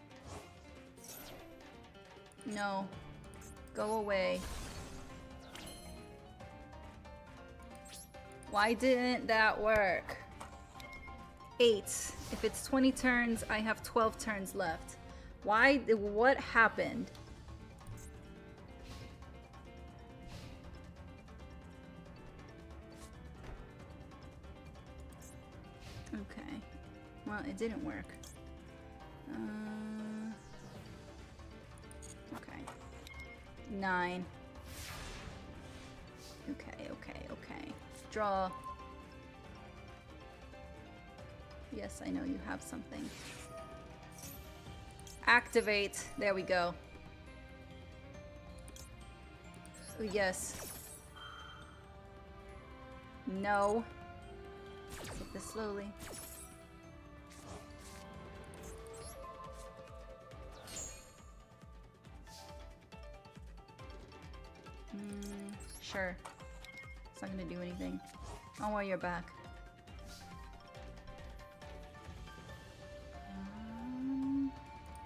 No. Go away. Why didn't that work? 8. If it's 20 turns, I have 12 turns left. Why? What happened? Okay. Well, it didn't work. Okay. 9. Okay, okay, okay. Draw. Yes, I know you have something. Activate. There we go. Oh, yes. No. Take this slowly. Sure. It's not gonna do anything. Oh, well, you're back.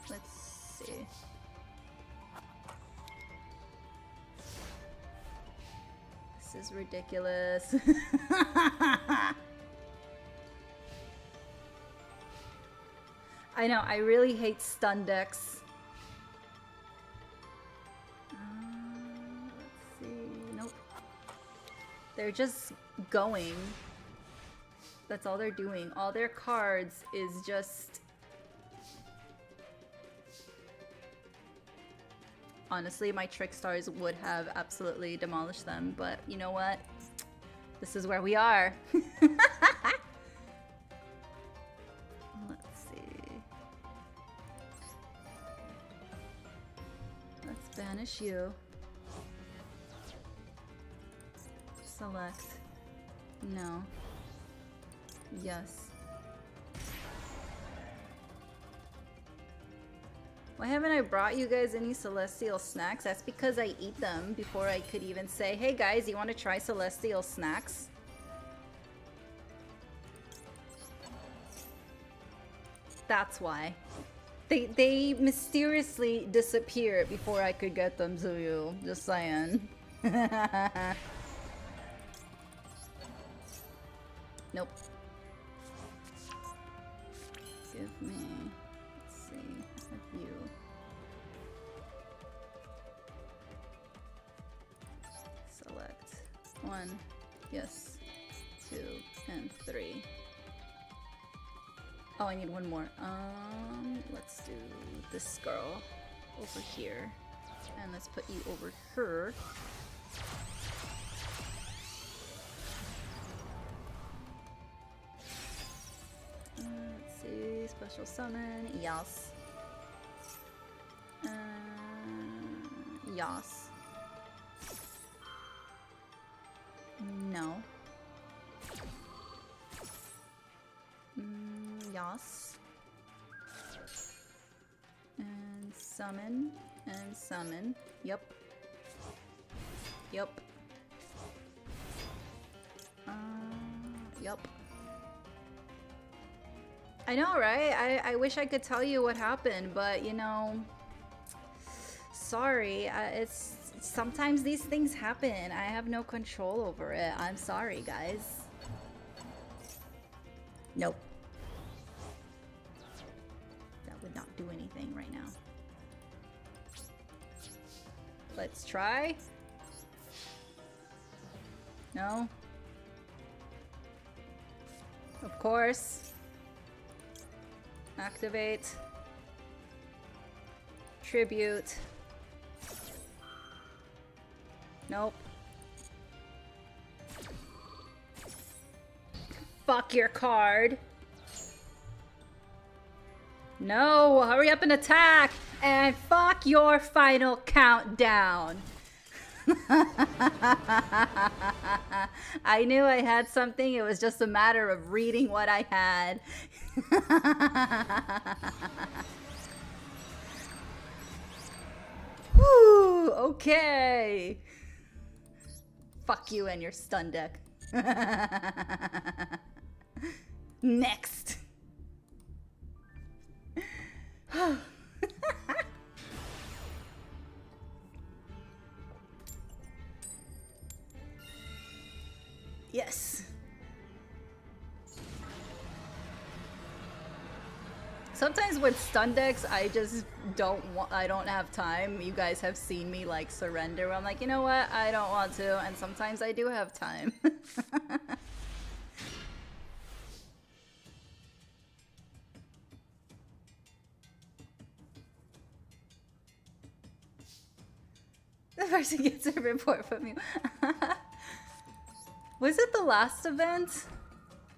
Let's see. This is ridiculous. I know, I really hate stun decks. Let's see. Nope. They're just going. That's all they're doing. All their cards is just... Honestly, my Trick Stars would have absolutely demolished them, but you know what? This is where we are. Let's see. Let's banish you. Select. No. Yes. Why haven't I brought you guys any celestial snacks? That's because I eat them before I could even say, hey guys, you want to try celestial snacks? That's why. They mysteriously disappear before I could get them to you. Just saying. Nope. Give me... Let's see. I have you. Select 1. Yes. 2 and 3. Oh, I need one more. Let's do this girl over here. And let's put you over her. Let's see, special summon, Yas. Yas. No. Yas. And summon, and summon. Yep. Yep. Yep. I know, right? I wish I could tell you what happened, but you know, sorry. It's sometimes these things happen. I have no control over it. I'm sorry, guys. Nope. That would not do anything right now. Let's try. No. Of course. Activate. Tribute. Nope. Fuck your card. No, hurry up and attack. And fuck your final countdown. I knew I had something. It was just a matter of reading what I had. Whew, okay. Fuck you and your stun deck. Next. Yes. Sometimes with stun decks, I just I don't have time. You guys have seen me like surrender. I'm like, you know what? I don't want to. And sometimes I do have time. The person gets a report from you. Was it the last event?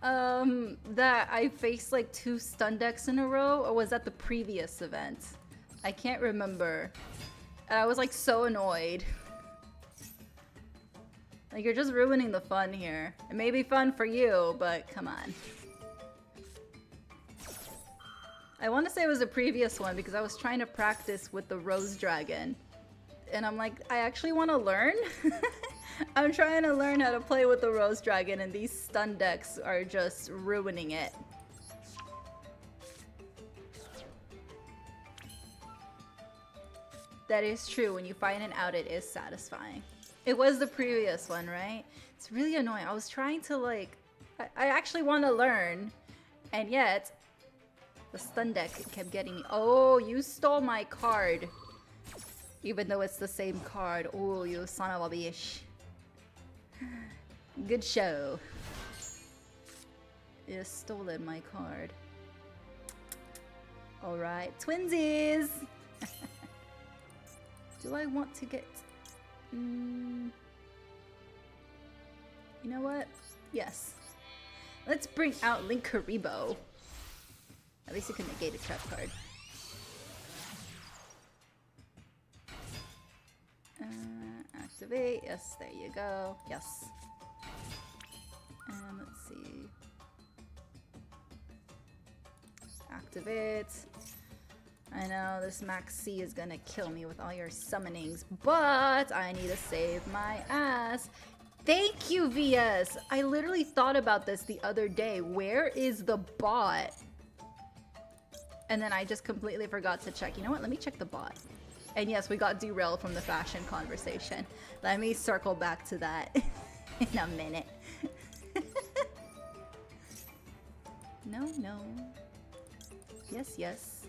That I faced like 2 stun decks in a row, or was that the previous event? I can't remember. And I was like so annoyed. Like, you're just ruining the fun here. It may be fun for you, but come on. I want to say it was a previous one because I was trying to practice with the Rose Dragon. And I'm like, I actually want to learn. I'm trying to learn how to play with the Rose Dragon, and these stun decks are just ruining it. That is true. When you find it out, it is satisfying. It was the previous one, right? It's really annoying. I was trying to like... I actually want to learn, and yet the stun deck kept getting me. Oh, you stole my card. Even though it's the same card. Oh, you son of a bitch. Good show. You stolen my card. Alright, twinsies! Do I want to get... You know what? Yes. Let's bring out Linkuriboh. At least you can negate a trap card. Activate. Yes, there you go. Yes. And let's see. Activate. I know this Max C is gonna kill me with all your summonings, but I need to save my ass. Thank you, VS. I literally thought about this the other day. Where is the bot? And then I just completely forgot to check. You know what? Let me check the bot. And yes, we got derailed from the fashion conversation. Let me circle back to that in a minute. No, no. Yes, yes.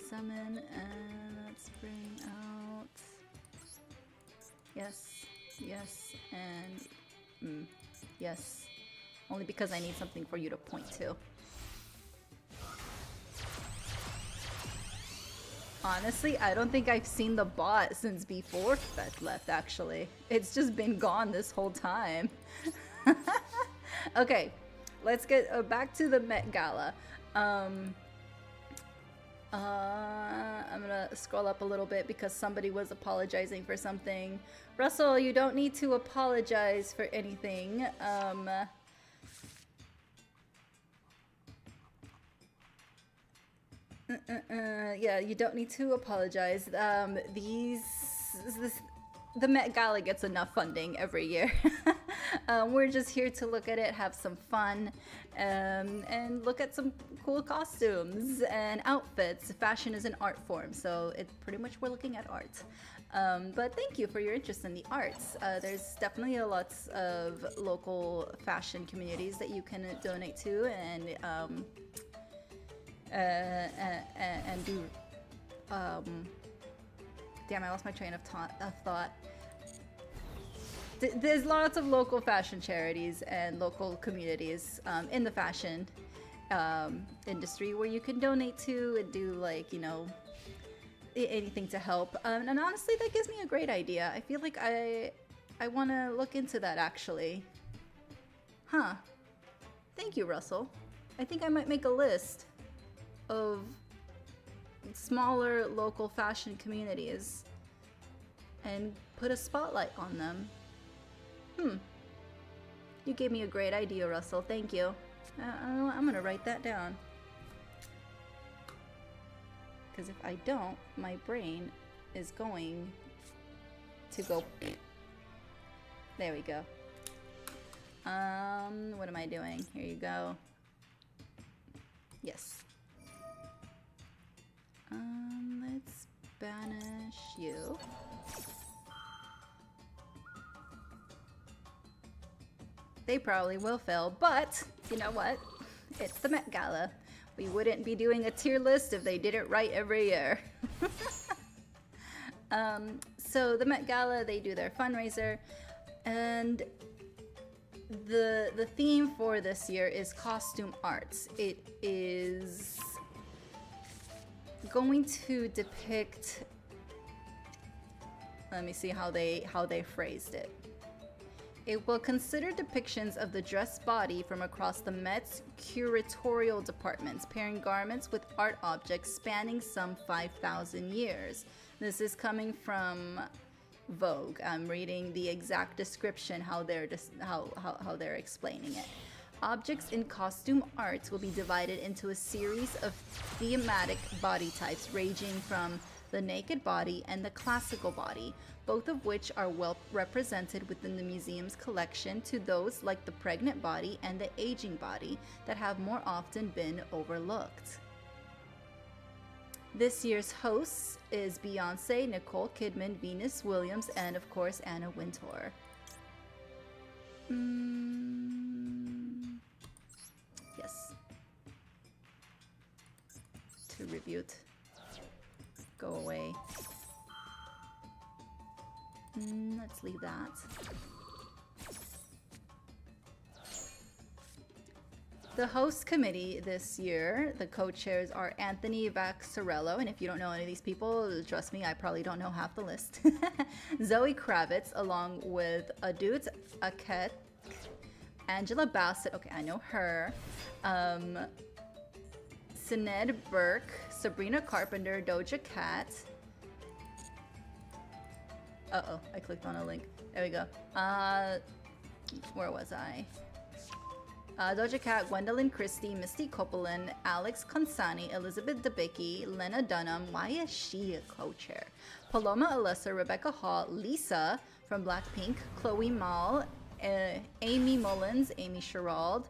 Summon and let's bring out... Yes, yes, and... yes. Only because I need something for you to point to. Honestly, I don't think I've seen the bot since before Fett left, actually. It's just been gone this whole time. Okay, let's get back to the Met Gala. I'm gonna scroll up a little bit because somebody was apologizing for something. Russell, you don't need to apologize for anything. Yeah, you don't need to apologize. The Met Gala gets enough funding every year. We're just here to look at it, have some fun, and look at some cool costumes and outfits. Fashion is an art form, so it's pretty much we're looking at art. But thank you for your interest in the arts. There's definitely a lots of local fashion communities that you can donate to and do. Damn, I lost my train of thought. There's lots of local fashion charities and local communities in the fashion industry where you can donate to and do, like, you know, anything to help. And honestly, that gives me a great idea. I feel like I want to look into that, actually. Huh. Thank you, Russell. I think I might make a list. of smaller local fashion communities and put a spotlight on them. You gave me a great idea, Russell. Thank you. I'm gonna write that down. Because if I don't, my brain is going to go... There we go. What am I doing? Here you go. Yes. Let's banish you. They probably will fail, but you know what? It's the Met Gala. We wouldn't be doing a tier list if they did it right every year. So the Met Gala, they do their fundraiser, and the theme for this year is costume arts. It is going to depict, let me see how they phrased it. It will consider depictions of the dressed body from across the Met's curatorial departments, pairing garments with art objects spanning some 5,000 years. This is coming from Vogue. I'm reading the exact description, how they're explaining it. Objects in costume arts will be divided into a series of thematic body types ranging from the naked body and the classical body, both of which are well represented within the museum's collection, to those like the pregnant body and the aging body that have more often been overlooked. This year's hosts is Beyonce, Nicole Kidman, Venus Williams, and of course Anna Wintour. Yes. To reboot. Go away. Let's leave that. The host committee this year, the co-chairs are Anthony Vaccarello, and if you don't know any of these people, trust me, I probably don't know half the list. Zoe Kravitz, along with Adut Akhet, Angela Bassett, okay, I know her, Sinead Burke, Sabrina Carpenter, Doja Cat. Uh-oh, I clicked on a link. There we go. Where was I? Doja Cat, Gwendolyn Christie, Misty Copeland, Alex Consani, Elizabeth Debicki, Lena Dunham. Why is she a co-chair? Paloma Alessa, Rebecca Hall, Lisa from Blackpink, Chloe Mal, Amy Mullins, Amy Sherald.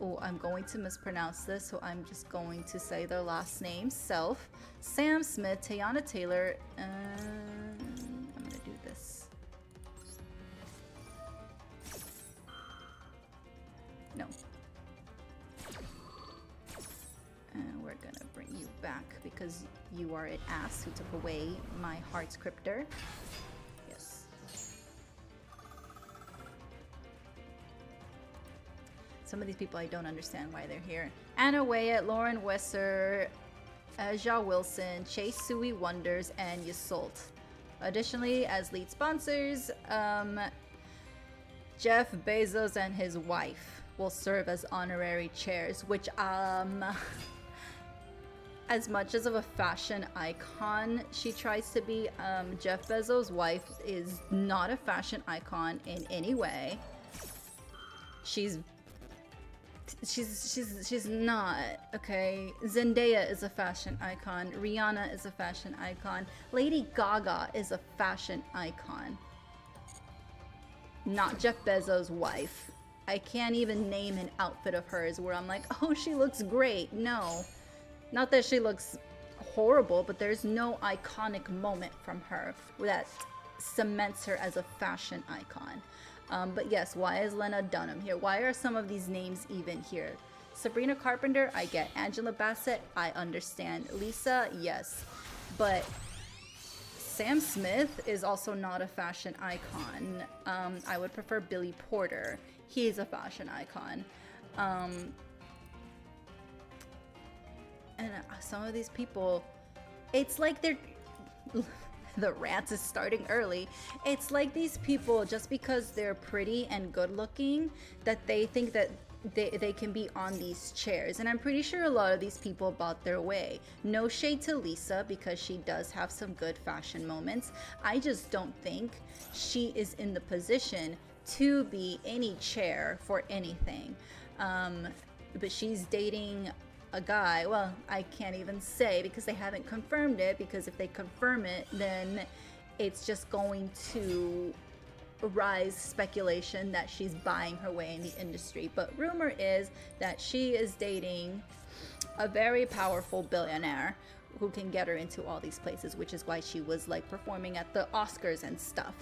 Oh, I'm going to mispronounce this, so I'm just going to say their last name. Self, Sam Smith, Teyana Taylor. I'm gonna do this. No. We're gonna bring you back because you are an ass who took away my heart scripter. Yes. Some of these people I don't understand why they're here. Anna Wyatt, Lauren Wesser, Ja Wilson, Chase Sui Wonders, and Yasult. Additionally, as lead sponsors, Jeff Bezos and his wife will serve as honorary chairs, which as much as of a fashion icon she tries to be, Jeff Bezos' wife is not a fashion icon in any way. She's not, okay? Zendaya is a fashion icon. Rihanna is a fashion icon. Lady Gaga is a fashion icon. Not Jeff Bezos' wife. I can't even name an outfit of hers where I'm like, oh, she looks great. No. Not that she looks horrible, but there's no iconic moment from her that cements her as a fashion icon. But yes, why is Lena Dunham here? Why are some of these names even here? Sabrina Carpenter, I get. Angela Bassett, I understand. Lisa, yes. But Sam Smith is also not a fashion icon. I would prefer Billy Porter. He's a fashion icon. And some of these people, it's like they're... The rant is starting early. It's like these people, just because they're pretty and good looking, that they think that they can be on these chairs, and I'm pretty sure a lot of these people bought their way. No shade to Lisa, because she does have some good fashion moments. I just don't think she is in the position to be any chair for anything. But she's dating a guy. Well, I can't even say because they haven't confirmed it, because if they confirm it, then it's just going to rise speculation that she's buying her way in the industry. But rumor is that she is dating a very powerful billionaire who can get her into all these places, which is why she was like performing at the Oscars and stuff.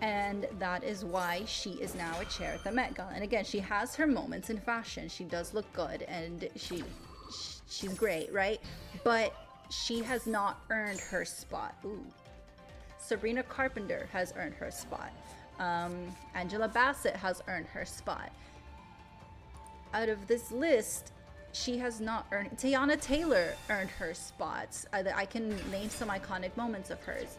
And that is why she is now a chair at the Met Gala. And again, she has her moments in fashion. She does look good, and she's great, right? But she has not earned her spot. Ooh. Sabrina Carpenter has earned her spot. Angela Bassett has earned her spot. Out of this list, she has not earned. Teyana Taylor earned her spots. I can name some iconic moments of hers.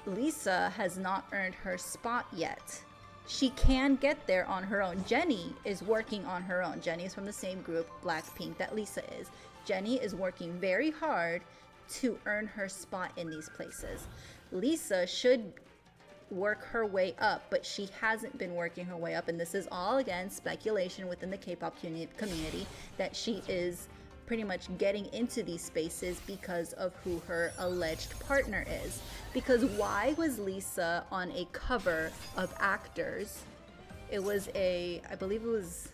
Lisa has not earned her spot yet. She can get there on her own. Jennie is working on her own. Jennie is from the same group, Blackpink, that Lisa is. Jennie is working very hard to earn her spot in these places. Lisa should work her way up, but she hasn't been working her way up, and this is all, again, speculation within the K-pop community, that she is pretty much getting into these spaces because of who her alleged partner is. Because why was Lisa on a cover of Actors? It was I believe it was,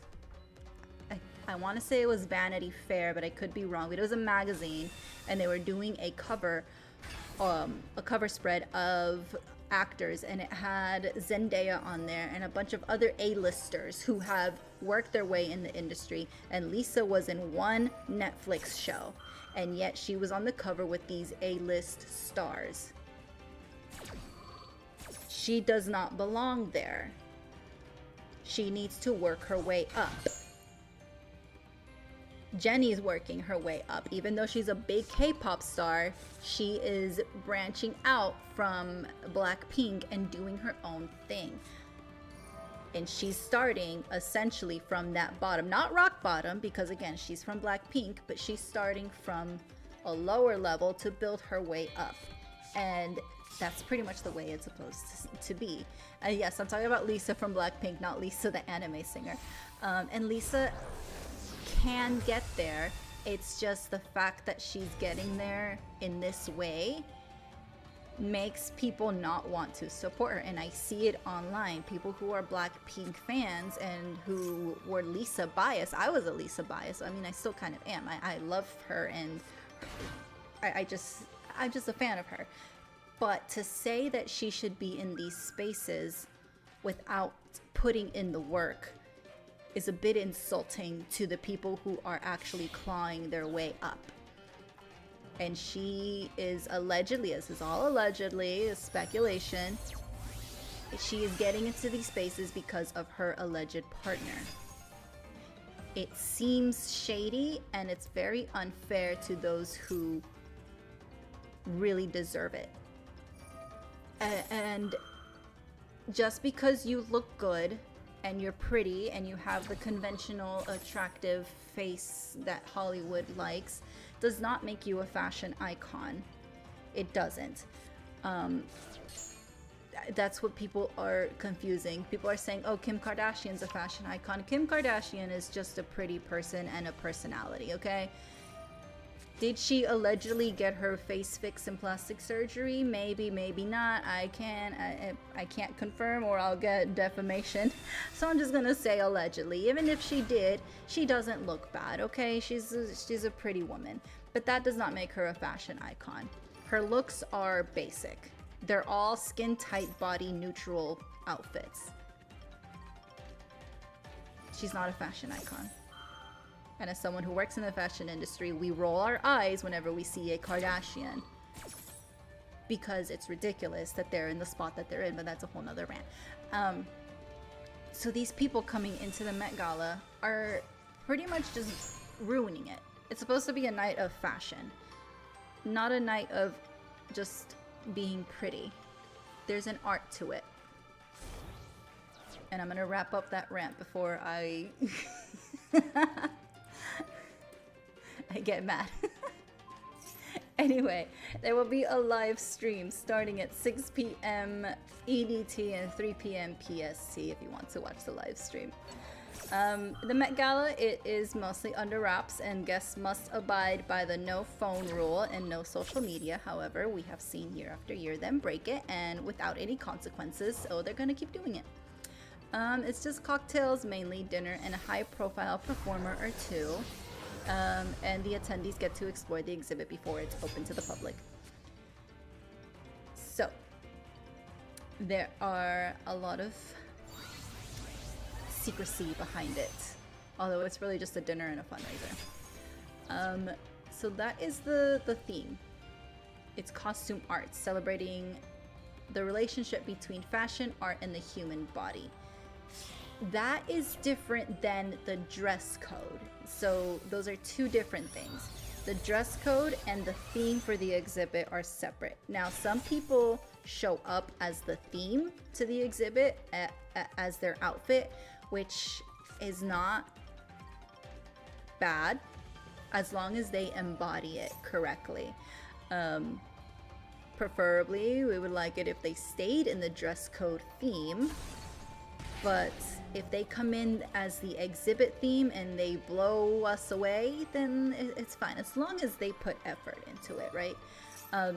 I want to say it was Vanity Fair, but I could be wrong. But it was a magazine, and they were doing a cover spread of Actors, and it had Zendaya on there and a bunch of other A-listers who have worked their way in the industry, and Lisa was in one Netflix show, and yet she was on the cover with these A-list stars. She does not belong there. She needs to work her way up. Jennie's working her way up. Even though she's a big K-pop star, she is branching out from Blackpink and doing her own thing. And she's starting essentially from that bottom. Not rock bottom, because again, she's from Blackpink, but she's starting from a lower level to build her way up. And that's pretty much the way it's supposed to be. Yes, I'm talking about Lisa from Blackpink, not Lisa the anime singer. And Lisa can get there. It's just the fact that she's getting there in this way makes people not want to support her. And I see it online. People who are Blackpink fans and who were Lisa biased. I was a Lisa biased. I mean, I still kind of am. I love her, and I'm just a fan of her. But to say that she should be in these spaces without putting in the work is a bit insulting to the people who are actually clawing their way up. And she is allegedly, this is all allegedly, it's speculation, she is getting into these spaces because of her alleged partner. It seems shady, and it's very unfair to those who really deserve it. And just because you look good and you're pretty and you have the conventional attractive face that Hollywood likes does not make you a fashion icon. It doesn't. That's what people are confusing. People are saying, oh, Kim Kardashian's a fashion icon. Kim Kardashian is just a pretty person and a personality, okay? Did she allegedly get her face fixed in plastic surgery? Maybe, maybe not. I can't confirm, or I'll get defamation. So I'm just gonna say allegedly. Even if she did, she doesn't look bad, okay? She's a pretty woman. But that does not make her a fashion icon. Her looks are basic. They're all skin-tight, body-neutral outfits. She's not a fashion icon. And as someone who works in the fashion industry, we roll our eyes whenever we see a Kardashian, because it's ridiculous that they're in the spot that they're in, but that's a whole nother rant. So these people coming into the Met Gala are pretty much just ruining it. It's supposed to be a night of fashion, not a night of just being pretty. There's an art to it. And I'm gonna wrap up that rant before I I get mad. Anyway, there will be a live stream starting at 6 p.m. EDT and 3 p.m. PST if you want to watch the live stream. The Met Gala, it is mostly under wraps and guests must abide by the no phone rule and no social media. However, we have seen year after year them break it and without any consequences, so they're gonna keep doing it. It's just cocktails, mainly dinner, and a high-profile performer or two. And the attendees get to explore the exhibit before it's open to the public. So, there are a lot of secrecy behind it, although it's really just a dinner and a fundraiser. So that is the theme. It's costume art, celebrating the relationship between fashion, art, and the human body. That is different than the dress code. So those are two different things. The dress code and the theme for the exhibit are separate. Now, some people show up as the theme to the exhibit as their outfit, which is not bad as long as they embody it correctly. Preferably, we would like it if they stayed in the dress code theme, but if they come in as the exhibit theme and they blow us away, then it's fine, as long as they put effort into it, right?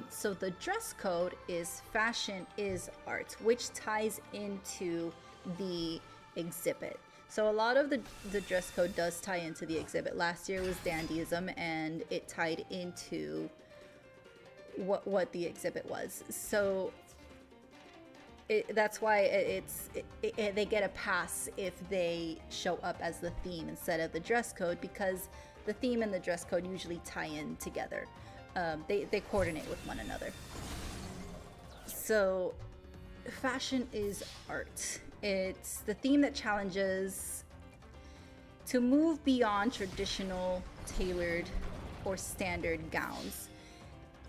So the dress code is fashion is art, which ties into the exhibit. So a lot of the dress code does tie into the exhibit. Last year was dandyism, and it tied into what the exhibit was. So that's why they get a pass if they show up as the theme instead of the dress code, because the theme and the dress code usually tie in together. They coordinate with one another. So fashion is art. It's the theme that challenges to move beyond traditional tailored or standard gowns.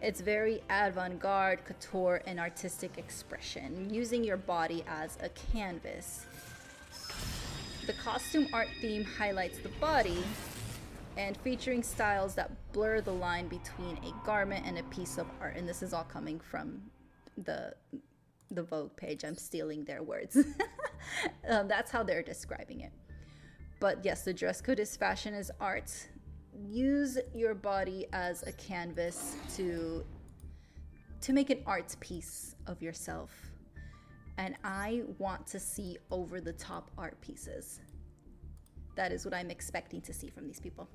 It's very avant-garde, couture, and artistic expression, using your body as a canvas. The costume art theme highlights the body and featuring styles that blur the line between a garment and a piece of art. And this is all coming from the Vogue page. I'm stealing their words. That's how they're describing it. But yes, the dress code is fashion is art. Use your body as a canvas to make an art piece of yourself. And I want to see over the top art pieces. That is what I'm expecting to see from these people.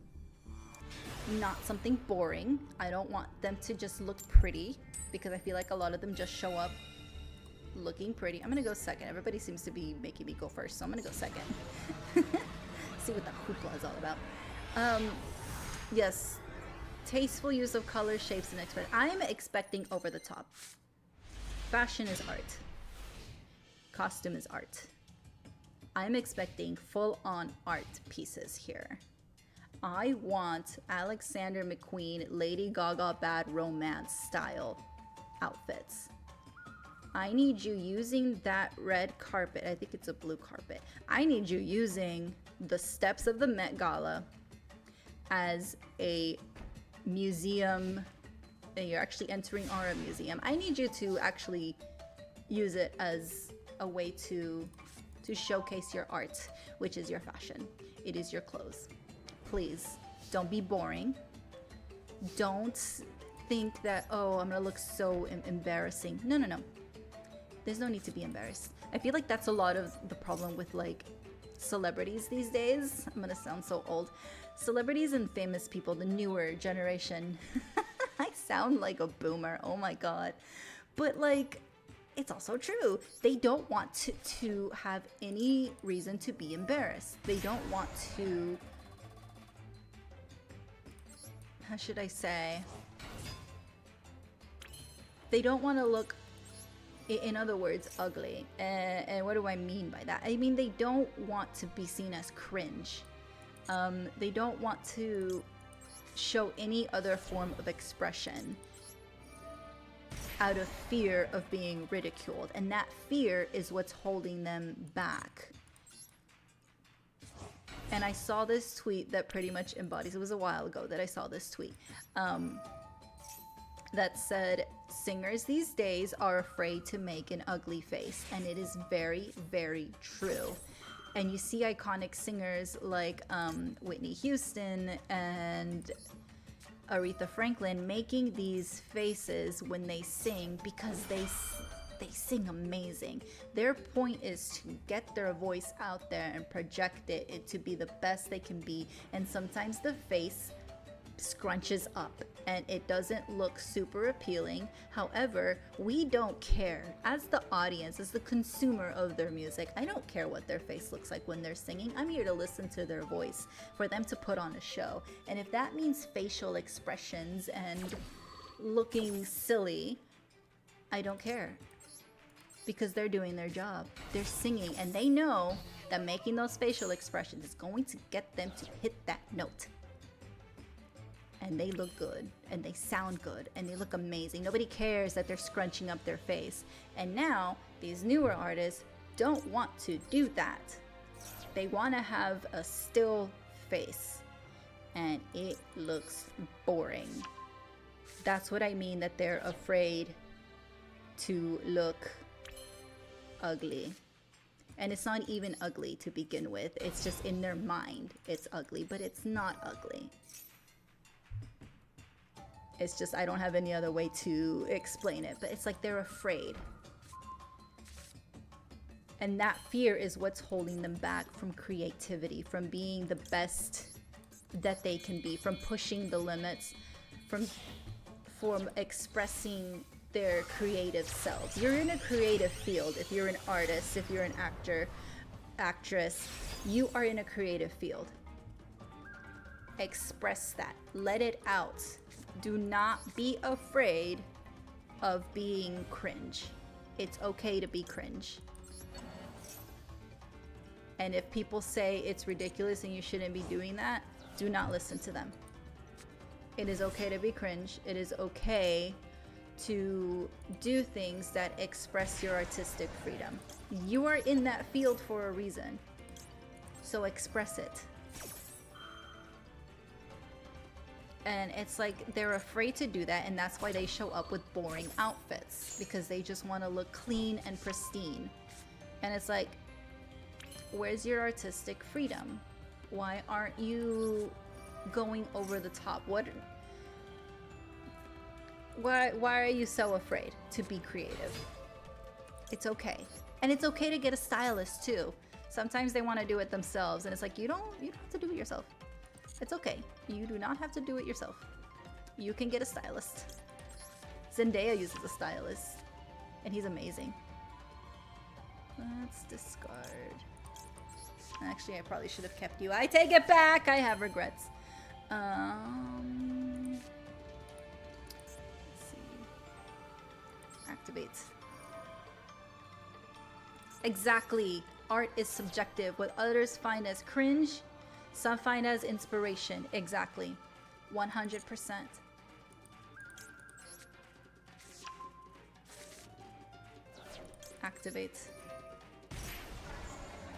Not something boring. I don't want them to just look pretty, because I feel like a lot of them just show up looking pretty. I'm gonna go second. Everybody seems to be making me go first, so I'm gonna go second. See what the hoopla is all about. Yes, tasteful use of color, shapes, and expression. I am expecting over the top. Fashion is art. Costume is art. I'm expecting full-on art pieces here. I want Alexander McQueen, Lady Gaga Bad Romance style outfits. I need you using that red carpet. I think it's a blue carpet. I need you using the steps of the Met Gala as a museum. You're actually entering our museum. I need you to actually use it as a way to showcase your art, which is your fashion. It is your clothes. Please, don't be boring. Don't think that, oh, I'm gonna look so embarrassing. No, no, no. There's no need to be embarrassed. I feel like that's a lot of the problem with like celebrities these days. I'm gonna sound so old. Celebrities and famous people, the newer generation. I sound like a boomer, oh my god. But like, it's also true. They don't want to have any reason to be embarrassed. They don't want to, how should I say? They don't want to look, in other words, ugly. And what do I mean by that? I mean, they don't want to be seen as cringe. They don't want to show any other form of expression. out of fear of being ridiculed. And that fear is what's holding them back. And I saw this tweet that pretty much embodies, it was a while ago that I saw this tweet, that said, singers these days are afraid to make an ugly face. And it is very, very true. And you see iconic singers like Whitney Houston and Aretha Franklin making these faces when they sing because they sing amazing. Their point is to get their voice out there and project it to be the best they can be. And sometimes the face scrunches up and it doesn't look super appealing. However, we don't care. As the audience, as the consumer of their music, I don't care what their face looks like when they're singing. I'm here to listen to their voice, for them to put on a show. And if that means facial expressions and looking silly, I don't care. Because they're doing their job. They're singing and they know that making those facial expressions is going to get them to hit that note. And they look good, and they sound good, and they look amazing. Nobody cares that they're scrunching up their face. And now, these newer artists don't want to do that. They want to have a still face, and it looks boring. That's what I mean that they're afraid to look ugly. And it's not even ugly to begin with. It's just in their mind it's ugly, but it's not ugly. It's just, I don't have any other way to explain it, but it's like they're afraid. And that fear is what's holding them back from creativity, from being the best that they can be, from pushing the limits, from expressing their creative selves. You're in a creative field. If you're an artist, if you're an actor, actress, you are in a creative field. Express that. Let it out. Do not be afraid of being cringe. It's okay to be cringe. And if people say it's ridiculous and you shouldn't be doing that, do not listen to them. It is okay to be cringe. It is okay to do things that express your artistic freedom. You are in that field for a reason. So express it. And it's like they're afraid to do that, and that's why they show up with boring outfits, because they just want to look clean and pristine. And it's like, where's your artistic freedom? Why aren't you going over the top? Why are you so afraid to be creative? It's okay. And it's okay to get a stylist too. Sometimes they want to do it themselves, and it's like, you don't have to do it yourself. It's okay. You do not have to do it yourself. You can get a stylist. Zendaya uses a stylist, and he's amazing. Let's discard. Actually, I probably should have kept you. I take it back. I have regrets. Let's see. Activate. Exactly. Art is subjective. What others find as cringe, some find as inspiration. Exactly. 100%. Activate.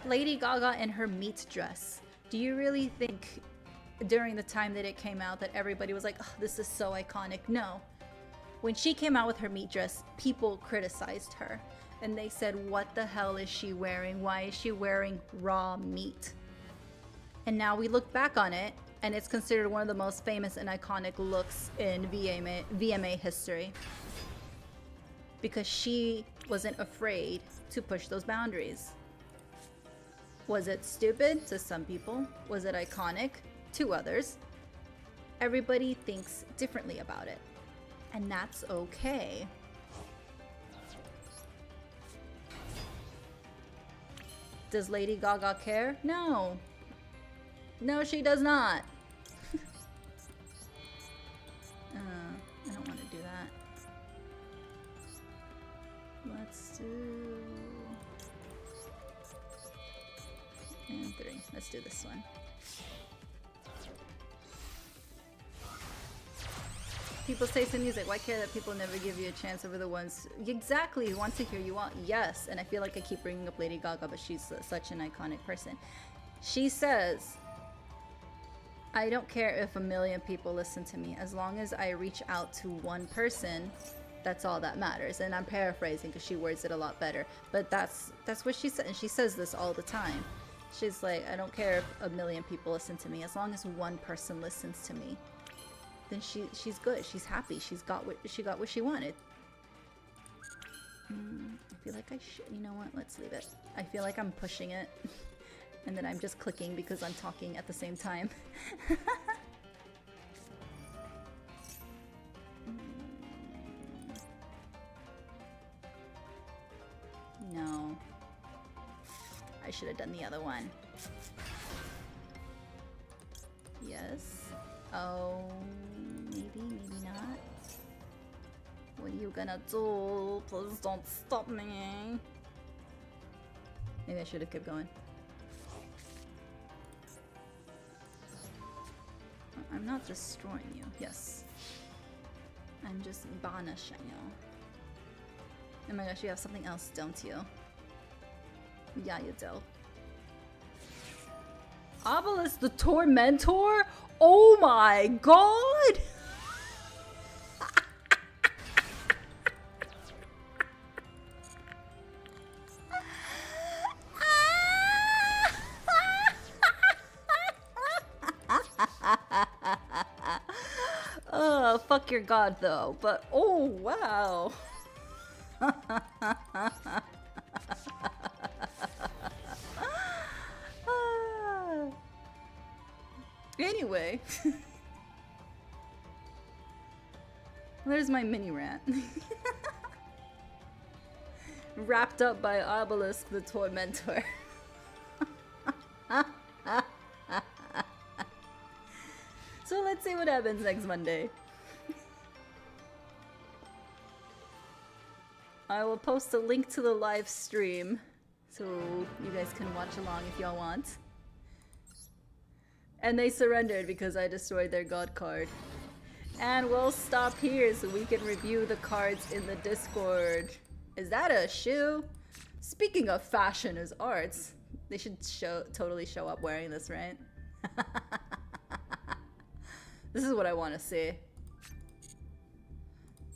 Lady Gaga in her meat dress. Do you really think during the time that it came out that everybody was like, oh, this is so iconic? No. When she came out with her meat dress, people criticized her. And they said, what the hell is she wearing? Why is she wearing raw meat? And now we look back on it, and it's considered one of the most famous and iconic looks in VMA history. Because she wasn't afraid to push those boundaries. Was it stupid? To some people. Was it iconic? To others. Everybody thinks differently about it. And that's okay. Does Lady Gaga care? No. No, she does not. I don't want to do that. Let's do... and 3. Let's do this one. People say some music. Why care that people never give you a chance over the ones exactly who want to hear you out? Yes, and I feel like I keep bringing up Lady Gaga, but she's such an iconic person. She says, I don't care if 1 million people listen to me. As long as I reach out to one person, that's all that matters. And I'm paraphrasing because she words it a lot better. But that's what she said, and she says this all the time. She's like, I don't care if 1 million people listen to me. As long as one person listens to me, then she's good. She's happy. She got what she wanted. I feel like I should. You know what? Let's leave it. I feel like I'm pushing it. And then I'm just clicking because I'm talking at the same time. No. I should have done the other one. Yes. Oh, maybe, maybe not. What are you gonna do? Please don't stop me. Maybe I should have kept going. I'm not destroying you. Yes. I'm just banishing you. Oh my gosh, you have something else, don't you? Yeah, you do. Obelisk the Tormentor? Oh my god! Oh, fuck your god though, but oh wow. Anyway, there's my mini rant. Wrapped up by Obelisk the Tormentor. So let's see what happens next Monday. I will post a link to the live stream so you guys can watch along if y'all want. And they surrendered because I destroyed their god card. And we'll stop here so we can review the cards in the Discord. Is that a shoe? Speaking of fashion as arts, they should totally show up wearing this, right? This is what I want to see.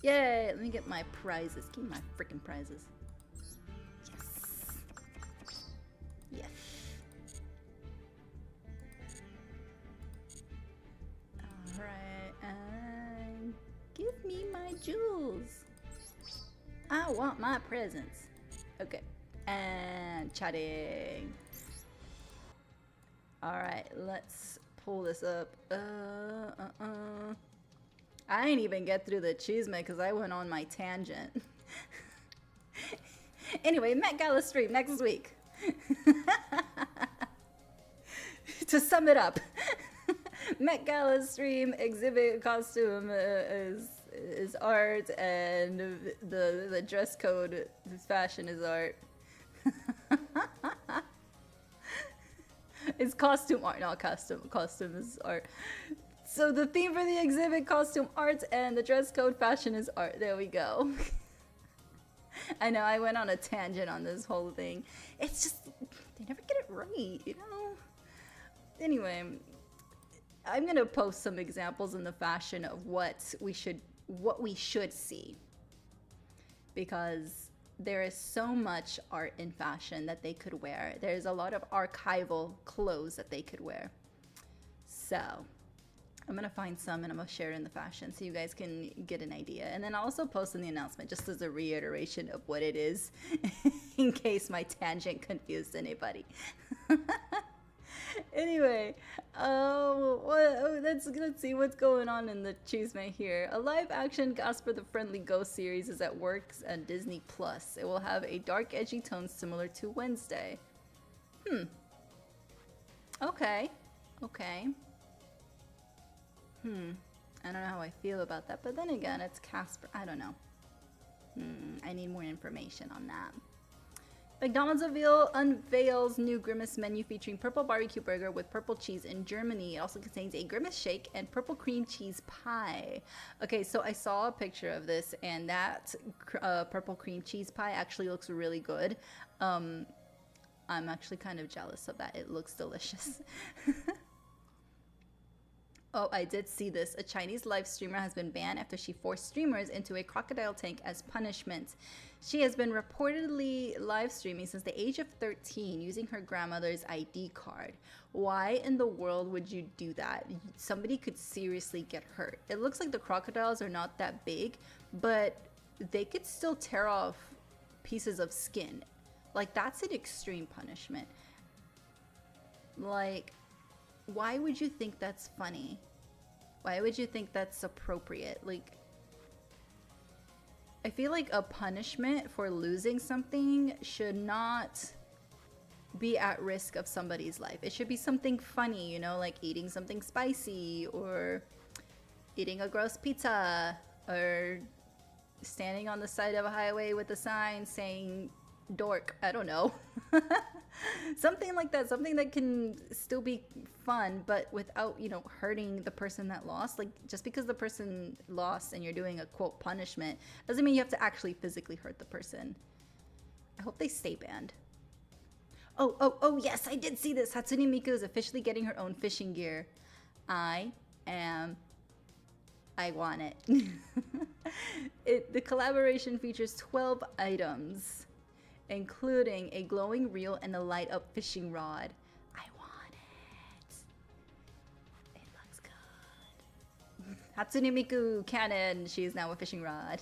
Yay! Let me get my prizes. Give me my freaking prizes. Yes. Yes. Alright, and give me my jewels. I want my presents. Okay, and chatting. Alright, let's pull this up. I ain't even get through the chisme because I went on my tangent. Anyway, Met Gala stream next week. To sum it up, Met Gala stream, exhibit costume is art, and the dress code fashion is art. It's costume art, not costume. Costume is art. So the theme for the exhibit, costume art, and the dress code fashion is art. There we go. I know I went on a tangent on this whole thing. It's just, they never get it right, you know? Anyway, I'm gonna post some examples in the fashion of what we should see. Because there is so much art in fashion that they could wear. There's a lot of archival clothes that they could wear. So I'm gonna find some and I'm gonna share it in the fashion so you guys can get an idea. And then I'll also post in the announcement just as a reiteration of what it is in case my tangent confused anybody. Anyway, let's see what's going on in the chisme here. A live-action Gasper the Friendly Ghost series is at works on Disney Plus. It will have a dark, edgy tone similar to Wednesday. Okay. I don't know how I feel about that, but then again, it's Casper. I don't know. I need more information on that. McDonald's unveils new Grimace menu featuring purple barbecue burger with purple cheese in Germany. It also contains a Grimace shake and purple cream cheese pie. Okay, so I saw a picture of this, and that purple cream cheese pie actually looks really good. I'm actually kind of jealous of that. It looks delicious. Oh, I did see this. A Chinese live streamer has been banned after she forced streamers into a crocodile tank as punishment. She has been reportedly live streaming since the age of 13 using her grandmother's ID card. Why in the world would you do that? Somebody could seriously get hurt. It looks like the crocodiles are not that big, but they could still tear off pieces of skin. Like, that's an extreme punishment. Like, why would you think that's funny? Why would you think that's appropriate? Like, I feel like a punishment for losing something should not be at risk of somebody's life. It should be something funny, you know, like eating something spicy or eating a gross pizza or standing on the side of a highway with a sign saying dork. I don't know. Something like that, something that can still be fun but without, you know, hurting the person that lost. Like, just because the person lost and you're doing a quote punishment doesn't mean you have to actually physically hurt the person. I hope they stay banned. Oh yes, I did see this. Hatsune Miku is officially getting her own fishing gear. I want it. The collaboration features 12 items, including a glowing reel and a light-up fishing rod. I want it. It looks good. Hatsune Miku canon. She is now a fishing rod.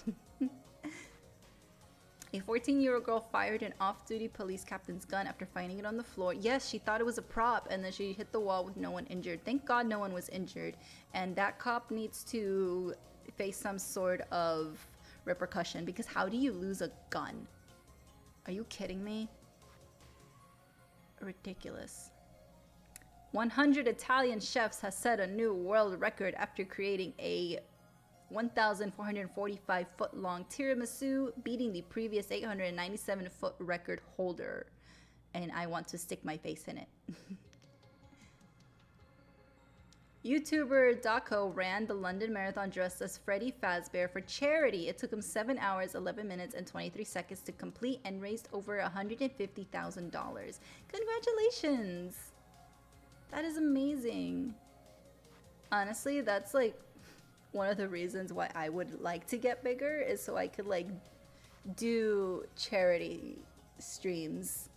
A 14-year-old girl fired an off-duty police captain's gun after finding it on the floor. Yes, she thought it was a prop, and then she hit the wall with no one injured. Thank God no one was injured. And that cop needs to face some sort of repercussion, because how do you lose a gun? Are you kidding me? Ridiculous. 100 Italian chefs has set a new world record after creating a 1,445-foot-long tiramisu, beating the previous 897-foot record holder. And I want to stick my face in it. YouTuber Daco ran the London Marathon dressed as Freddy Fazbear for charity. It took him 7 hours, 11 minutes, and 23 seconds to complete and raised over $150,000. Congratulations! That is amazing. Honestly, that's like one of the reasons why I would like to get bigger, is so I could like do charity streams.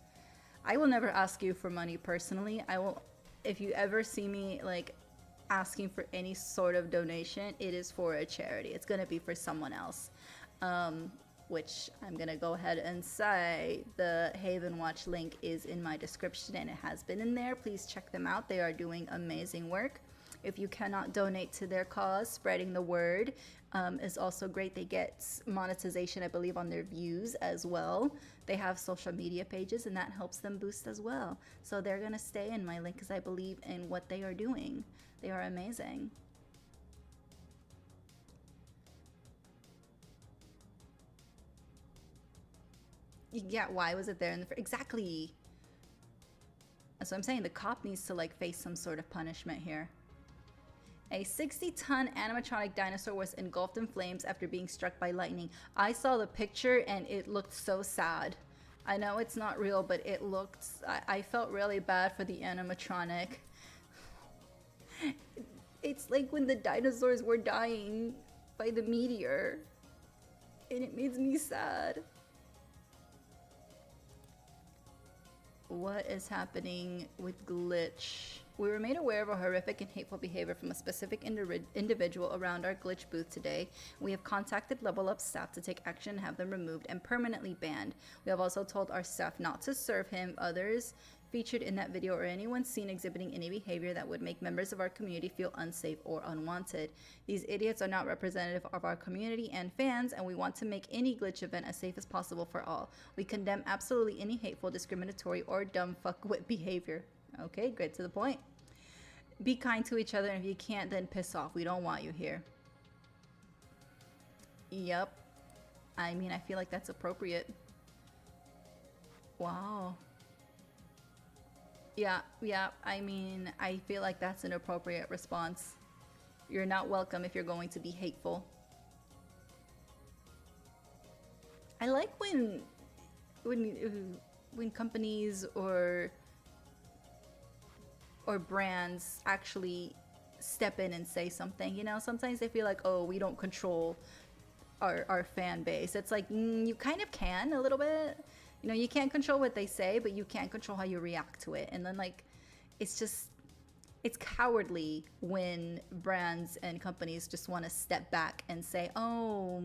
I will never ask you for money personally. I will, if you ever see me like asking for any sort of donation, it is for a charity. It's gonna be for someone else, which I'm gonna go ahead and say the Haven Watch link is in my description, and it has been in there. Please check them out. They are doing amazing work. If you cannot donate to their cause, spreading the word is also great. They get monetization, I believe, on their views as well. They have social media pages, and that helps them boost as well. So they're going to stay in my link because I believe in what they are doing. They are amazing. Yeah, why was it there? Exactly. So I'm saying the cop needs to like face some sort of punishment here. A 60-ton animatronic dinosaur was engulfed in flames after being struck by lightning. I saw the picture and it looked so sad. I know it's not real, but it looked... I felt really bad for the animatronic. It's like when the dinosaurs were dying by the meteor. And it makes me sad. What is happening with Glitch? We were made aware of a horrific and hateful behavior from a specific individual around our Glitch booth today. We have contacted Level Up staff to take action and have them removed and permanently banned. We have also told our staff not to serve him, others featured in that video, or anyone seen exhibiting any behavior that would make members of our community feel unsafe or unwanted. These idiots are not representative of our community and fans, and we want to make any Glitch event as safe as possible for all. We condemn absolutely any hateful, discriminatory, or dumb fuckwit behavior. Okay, great, to the point. Be kind to each other, and if you can't, then piss off. We don't want you here. Yep. I mean, I feel like that's appropriate. Wow. Yeah, yeah. I mean, I feel like that's an appropriate response. You're not welcome if you're going to be hateful. I like when companies or brands actually step in and say something. You know, sometimes they feel like, oh, we don't control our fan base. It's like, you kind of can a little bit. You know, you can't control what they say, but you can control how you react to it. And then, like, it's just, it's cowardly when brands and companies just want to step back and say, oh,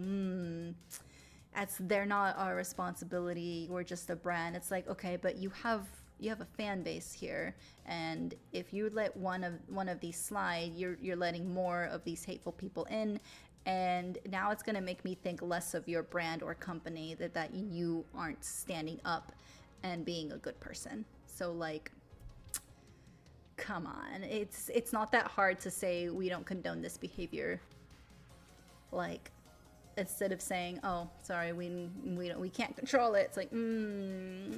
they're not our responsibility. We're just a brand. It's like, okay, but you have a fan base here, and if you let one of these slide, you're letting more of these hateful people in, and now it's going to make me think less of your brand or company, that you aren't standing up and being a good person. So, like, come on, it's not that hard to say we don't condone this behavior. Like, instead of saying, oh, sorry, we can't control it, it's like, you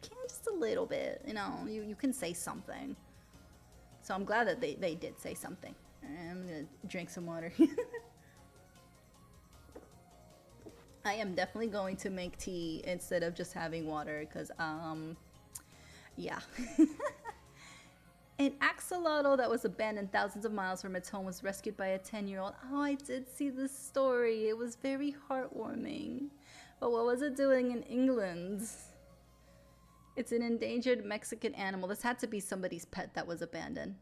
can just a little bit, you know, you can say something. So I'm glad that they did say something. I'm gonna drink some water. I am definitely going to make tea instead of just having water, because, yeah. An axolotl that was abandoned thousands of miles from its home was rescued by a 10-year-old. Oh, I did see this story. It was very heartwarming. But what was it doing in England? It's an endangered Mexican animal. This had to be somebody's pet that was abandoned.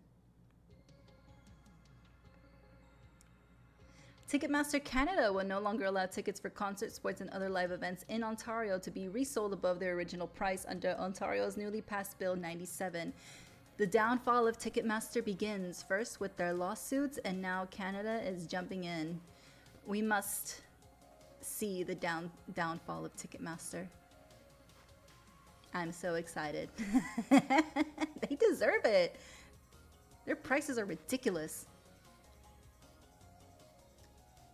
Ticketmaster Canada will no longer allow tickets for concerts, sports, and other live events in Ontario to be resold above their original price under Ontario's newly passed Bill 97. The downfall of Ticketmaster begins, first with their lawsuits, and now Canada is jumping in. We must see the downfall of Ticketmaster. I'm so excited. They deserve it. Their prices are ridiculous.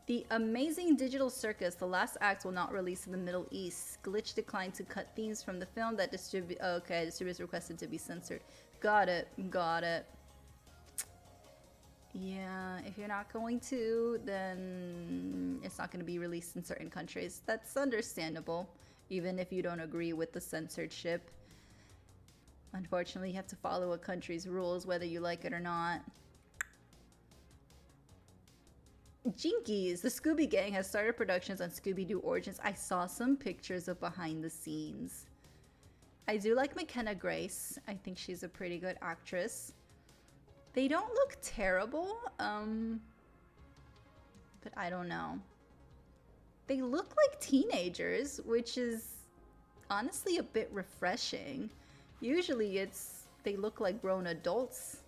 The Amazing Digital Circus, The Last Act, will not release in the Middle East. Glitch declined to cut themes from the film that distributors requested to be censored. Got it. Yeah, if you're not going to, then it's not going to be released in certain countries. That's understandable, even if you don't agree with the censorship. Unfortunately, you have to follow a country's rules, whether you like it or not. Jinkies, the Scooby Gang has started productions on Scooby-Doo Origins. I saw some pictures of behind the scenes. I do like McKenna Grace. I think she's a pretty good actress. They don't look terrible, but I don't know. They look like teenagers, which is honestly a bit refreshing. Usually they look like grown adults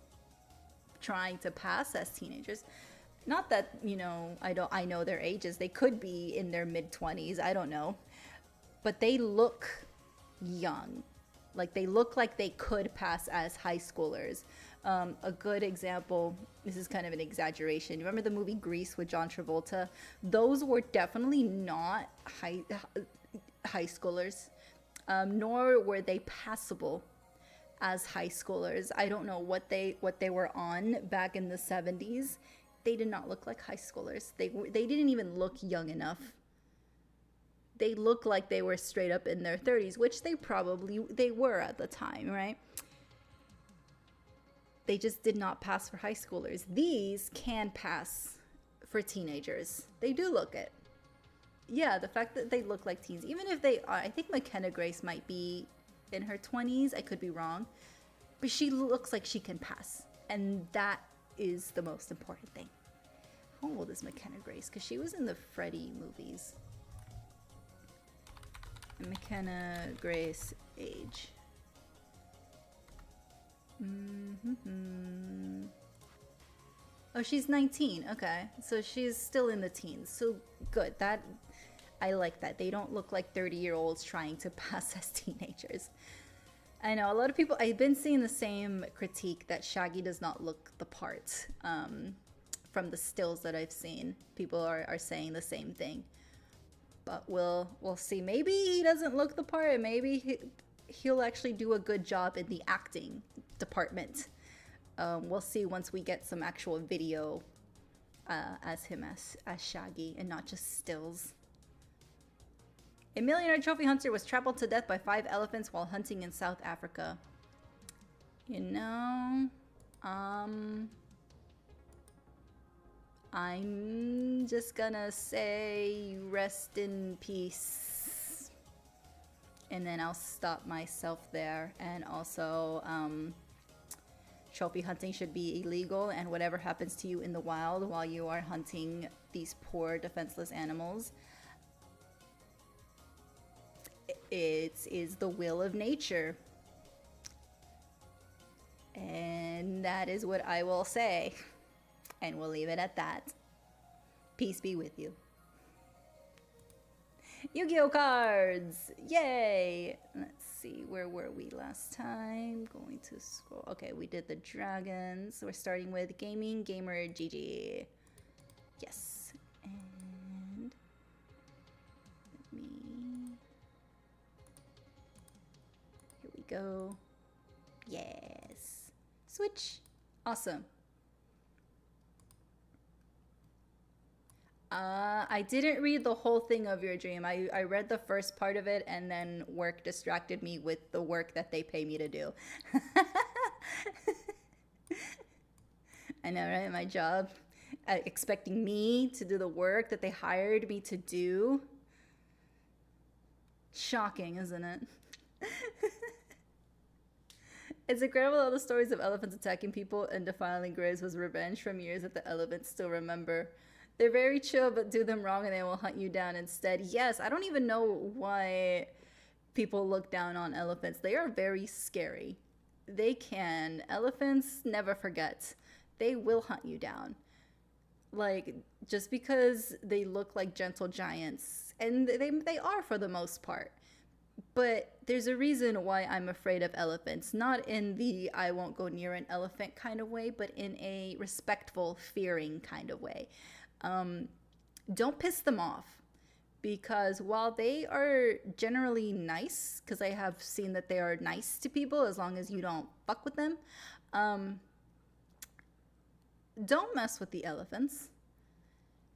trying to pass as teenagers. Not that, you know, I know their ages. They could be in their mid-20s. I don't know. But they look young. Like, they look like they could pass as high schoolers. A good example, this is kind of an exaggeration. You remember the movie Grease with John Travolta? Those were definitely not high schoolers, nor were they passable as high schoolers. I don't know what they were on back in the 70s. They did not look like high schoolers. They didn't even look young enough. They looked like they were straight up in their 30s, which they were at the time, right? They just did not pass for high schoolers. These can pass for teenagers. They do look it. Yeah, the fact that they look like teens, even if they are, I think McKenna Grace might be in her 20s. I could be wrong. But she looks like she can pass. And that is the most important thing. How old is McKenna Grace? Because she was in the Freddy movies. McKenna Grace age. Oh, she's 19. Okay, so she's still in the teens. So good. I like that. They don't look like 30-year-olds trying to pass as teenagers. I know a lot of people, I've been seeing the same critique that Shaggy does not look the part from the stills that I've seen. People are saying the same thing. But we'll see. Maybe he doesn't look the part, and maybe he'll actually do a good job in the acting department. We'll see once we get some actual video as him as Shaggy and not just stills. A millionaire trophy hunter was trampled to death by 5 elephants while hunting in South Africa. You know, I'm just gonna say rest in peace. And then I'll stop myself there. And also, trophy hunting should be illegal, and whatever happens to you in the wild while you are hunting these poor defenseless animals, it is the will of nature. And that is what I will say. And we'll leave it at that. Peace be with you. Yu-Gi-Oh cards! Yay! Let's see, where were we last time? Going to scroll. Okay, we did the dragons. We're starting with gaming, gamer, GG. Yes. And let me... Here we go. Yes. Switch. Awesome. I didn't read the whole thing of your dream. I read the first part of it, and then work distracted me with the work that they pay me to do. I know, right? My job. Expecting me to do the work that they hired me to do. Shocking, isn't it? It's incredible all the stories of elephants attacking people and defiling graves was revenge from years that the elephants still remember. They're very chill, but do them wrong and they will hunt you down instead. Yes, I don't even know why people look down on elephants. They are very scary. They can. Elephants never forget. They will hunt you down. Like, just because they look like gentle giants, and they are for the most part. But there's a reason why I'm afraid of elephants. Not in the I won't go near an elephant kind of way, but in a respectful, fearing kind of way. Don't piss them off, because while they are generally nice, because I have seen that they are nice to people as long as you don't fuck with them, don't mess with the elephants.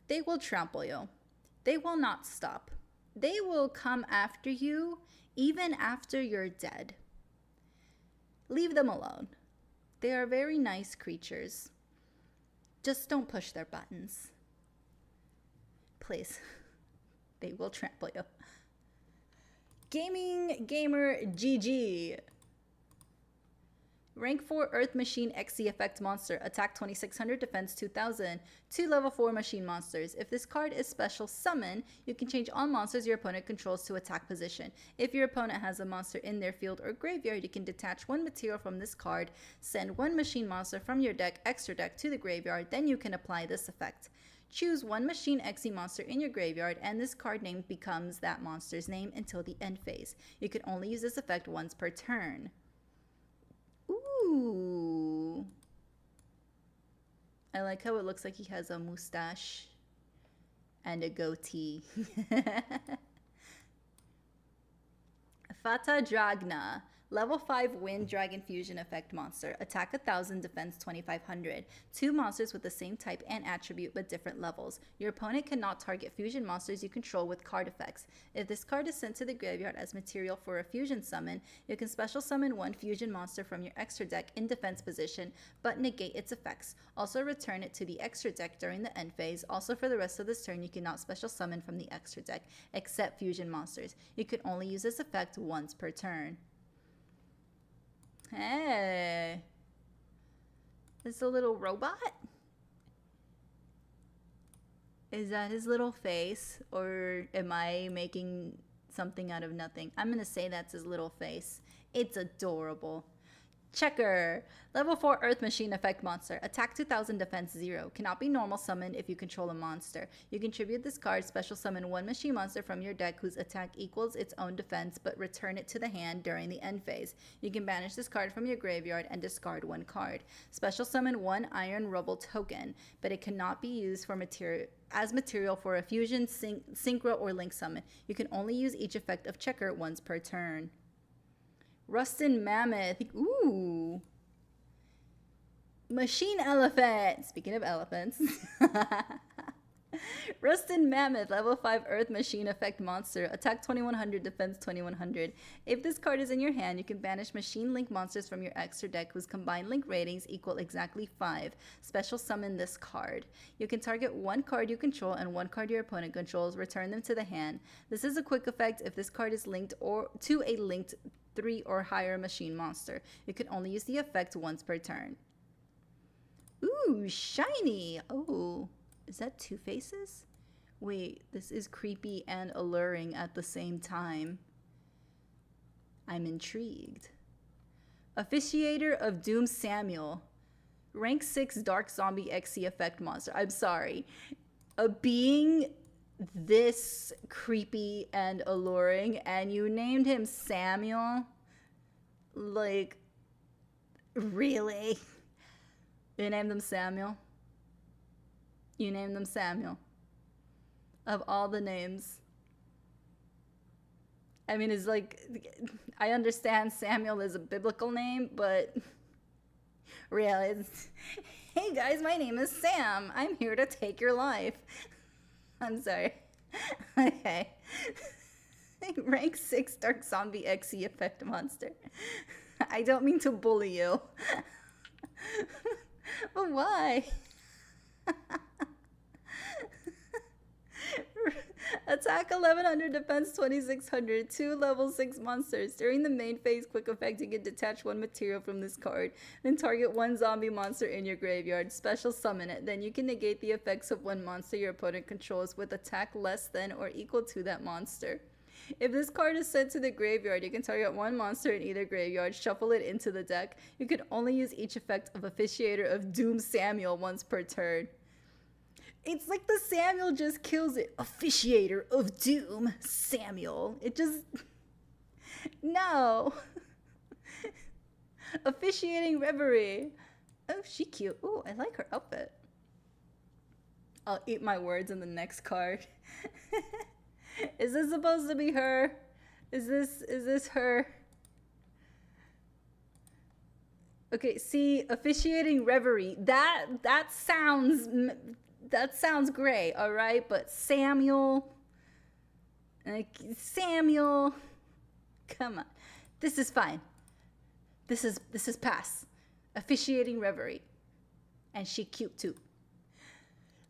They will trample you. They will not stop. They will come after you even after you're dead. Leave them alone. They are very nice creatures. Just don't push their buttons. Please. They will trample you. Gaming Gamer GG. Rank 4 Earth Machine XC Effect Monster. Attack 2600, Defense 2000. 2 level 4 machine monsters. If this card is special summon, you can change all monsters your opponent controls to attack position. If your opponent has a monster in their field or graveyard, you can detach 1 material from this card, send 1 machine monster from your deck, extra deck, to the graveyard, then you can apply this effect. Choose 1 machine XC monster in your graveyard, and this card name becomes that monster's name until the end phase. You can only use this effect once per turn. Ooh. I like how it looks like he has a mustache and a goatee. Fata Dragna. Level 5 Wind Dragon Fusion Effect Monster. Attack 1000, Defense 2500. 2 monsters with the same type and attribute but different levels. Your opponent cannot target fusion monsters you control with card effects. If this card is sent to the graveyard as material for a fusion summon, you can special summon 1 fusion monster from your extra deck in defense position but negate its effects. Also return it to the extra deck during the end phase. Also for the rest of this turn, you cannot special summon from the extra deck except fusion monsters. You can only use this effect once per turn. Hey, it's a little robot? Is that his little face, or am I making something out of nothing? I'm gonna say that's his little face. It's adorable. Checker. Level 4 Earth Machine Effect Monster. Attack 2000, defense 0. Cannot be normal summoned if you control a monster. You can tribute this card, special summon one machine monster from your deck whose attack equals its own defense, but return it to the hand during the end phase. You can banish this card from your graveyard and discard one card. Special summon one Iron Rubble token, but it cannot be used for material for a fusion, synchro, or link summon. You can only use each effect of Checker once per turn. Rustin Mammoth. Ooh. Machine Elephant. Speaking of elephants. Rustin Mammoth, level 5 Earth Machine Effect Monster. Attack 2100, defense 2100. If this card is in your hand, you can banish Machine Link monsters from your extra deck whose combined link ratings equal exactly 5. Special summon this card. You can target one card you control and one card your opponent controls. Return them to the hand. This is a quick effect if this card is linked to a linked 3 or higher machine monster. You can only use the effect once per turn. Ooh, shiny. Oh, is that two faces? Wait, this is creepy and alluring at the same time. I'm intrigued. Officiator of Doom Samuel. Rank 6 Dark Zombie XC effect monster. I'm sorry. A being this creepy and alluring and you named him Samuel? Like, really? You named them Samuel? You named them Samuel. Of all the names. I mean, it's like, I understand Samuel is a biblical name, but really, it's, hey guys, my name is Sam. I'm here to take your life. I'm sorry. Okay. Rank 6 Dark Zombie XC effect monster. I don't mean to bully you. But why? Attack 1100, defense 2600. 2 level 6 monsters. During the main phase quick effect, you can detach one material from this card. Then target one zombie monster in your graveyard. Special summon it. Then you can negate the effects of one monster your opponent controls with attack less than or equal to that monster. If this card is sent to the graveyard, you can target one monster in either graveyard, shuffle it into the deck. You can only use each effect of Officiator of Doom Samuel once per turn. It's like the Samuel just kills it. Officiator of Doom Samuel. It just... No. Officiating Reverie. Oh, she cute. Oh, I like her outfit. I'll eat my words in the next card. Is this supposed to be her? Is this her? Okay, see, Officiating Reverie. That sounds great, all right? But Samuel, come on. This is fine. This is pass. Officiating Reverie. And she cute too.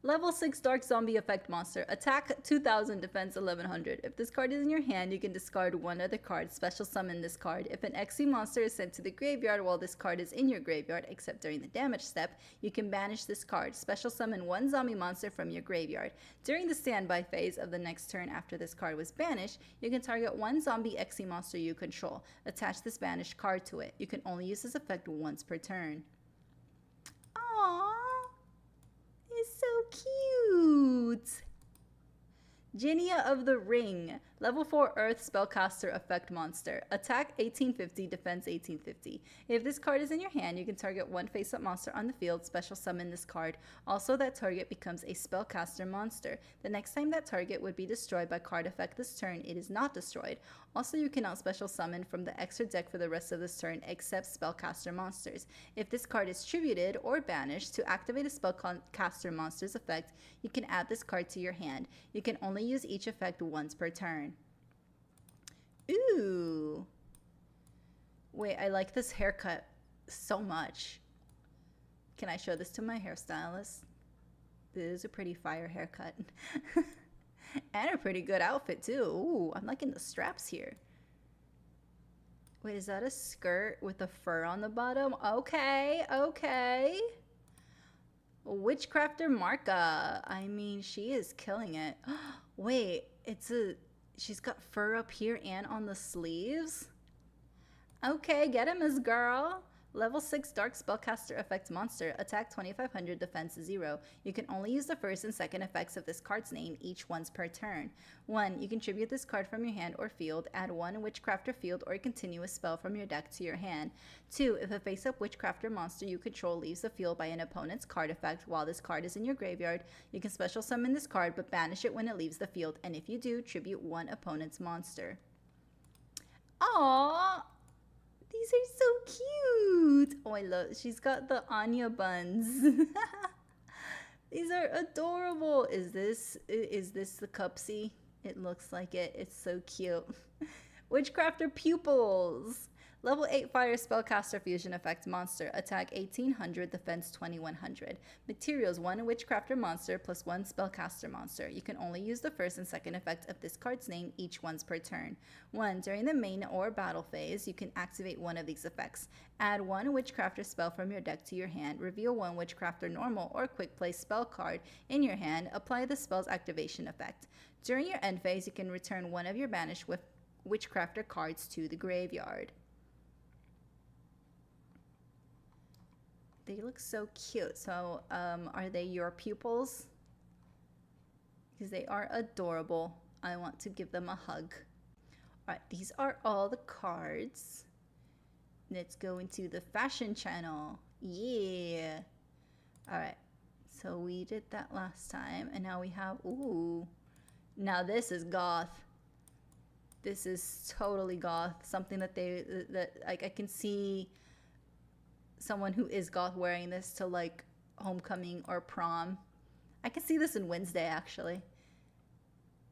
Level 6 Dark Zombie Effect Monster. Attack 2000, defense 1100. If this card is in your hand, you can discard one other card. Special summon this card. If an XC monster is sent to the graveyard while this card is in your graveyard, except during the damage step, you can banish this card. Special summon one zombie monster from your graveyard. During the standby phase of the next turn after this card was banished, you can target one zombie XC monster you control. Attach this banished card to it. You can only use this effect once per turn. Aww. Is so cute. Jinia of the Ring. Level 4 Earth Spellcaster Effect Monster. Attack 1850, defense 1850. If this card is in your hand, you can target one face-up monster on the field, special summon this card. Also, that target becomes a Spellcaster monster. The next time that target would be destroyed by card effect this turn, it is not destroyed. Also, you cannot special summon from the extra deck for the rest of this turn except Spellcaster monsters. If this card is tributed or banished, to activate a Spellcaster monster's effect, you can add this card to your hand. You can only use each effect once per turn. Ooh. Wait, I like this haircut so much. Can I show this to my hairstylist? This is a pretty fire haircut. And a pretty good outfit too. Ooh, I'm liking the straps here. Wait, is that a skirt with a fur on the bottom? Okay, okay. Witchcrafter Marka. I mean, she is killing it. Wait, she's got fur up here and on the sleeves? Okay, get him, Miss Girl. Level 6 Dark Spellcaster Effect Monster. Attack 2500, defense 0. You can only use the first and second effects of this card's name each once per turn. 1. You contribute this card from your hand or field. Add 1 Witchcrafter field or continuous spell from your deck to your hand. 2. If a face-up Witchcrafter monster you control leaves the field by an opponent's card effect while this card is in your graveyard, you can special summon this card but banish it when it leaves the field, and if you do, tribute 1 opponent's monster. Aww! These are so cute. Oh, I love. She's got the Anya buns. These are adorable. Is this the Cupsy? It looks like it. It's so cute. Witchcrafter pupils. Level 8 Fire Spellcaster Fusion Effect Monster. Attack 1800, defense 2100. Materials 1 Witchcrafter monster plus 1 Spellcaster monster. You can only use the first and second effect of this card's name each once per turn. 1. During the main or battle phase, you can activate one of these effects. Add 1 Witchcrafter spell from your deck to your hand. Reveal 1 Witchcrafter normal or quick play spell card in your hand. Apply the spell's activation effect. During your end phase, you can return one of your banished Witchcrafter cards to the graveyard. They look so cute. So, are they your pupils? Because they are adorable. I want to give them a hug. Alright, these are all the cards. Let's go into the fashion channel. Yeah. Alright, so we did that last time. And now we have, ooh. Now this is goth. This is totally goth. Something that like I can see someone who is goth wearing this to like homecoming or prom. I can see this in Wednesday actually.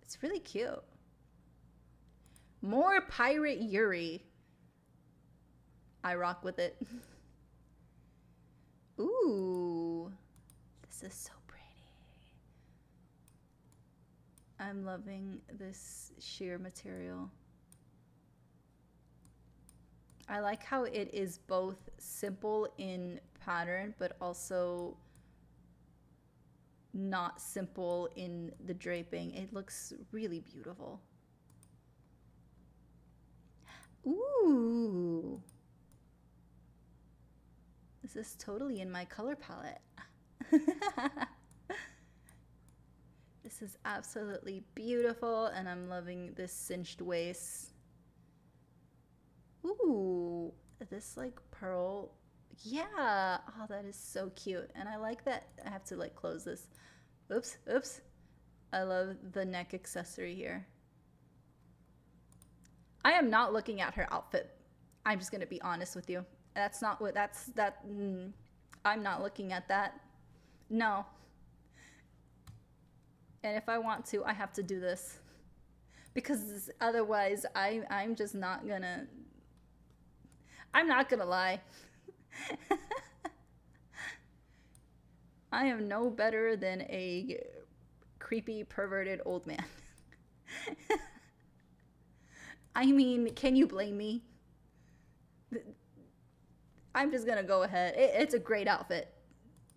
It's really cute. More Pirate Yuri. I rock with it. Ooh, this is so pretty. I'm loving this sheer material. I like how it is both simple in pattern, but also not simple in the draping. It looks really beautiful. Ooh. This is totally in my color palette. This is absolutely beautiful, and I'm loving this cinched waist. Ooh, this like pearl. Yeah. Oh, that is so cute. And I like that. I have to like close this. Oops, oops. I love the neck accessory here. I am not looking at her outfit. I'm just going to be honest with you. That's not what I'm not looking at that. No. And if I want to, I have to do this. Because otherwise, I'm just not gonna... I'm not gonna lie. I am no better than a creepy, perverted old man. I mean, can you blame me? I'm just gonna go ahead. It's a great outfit,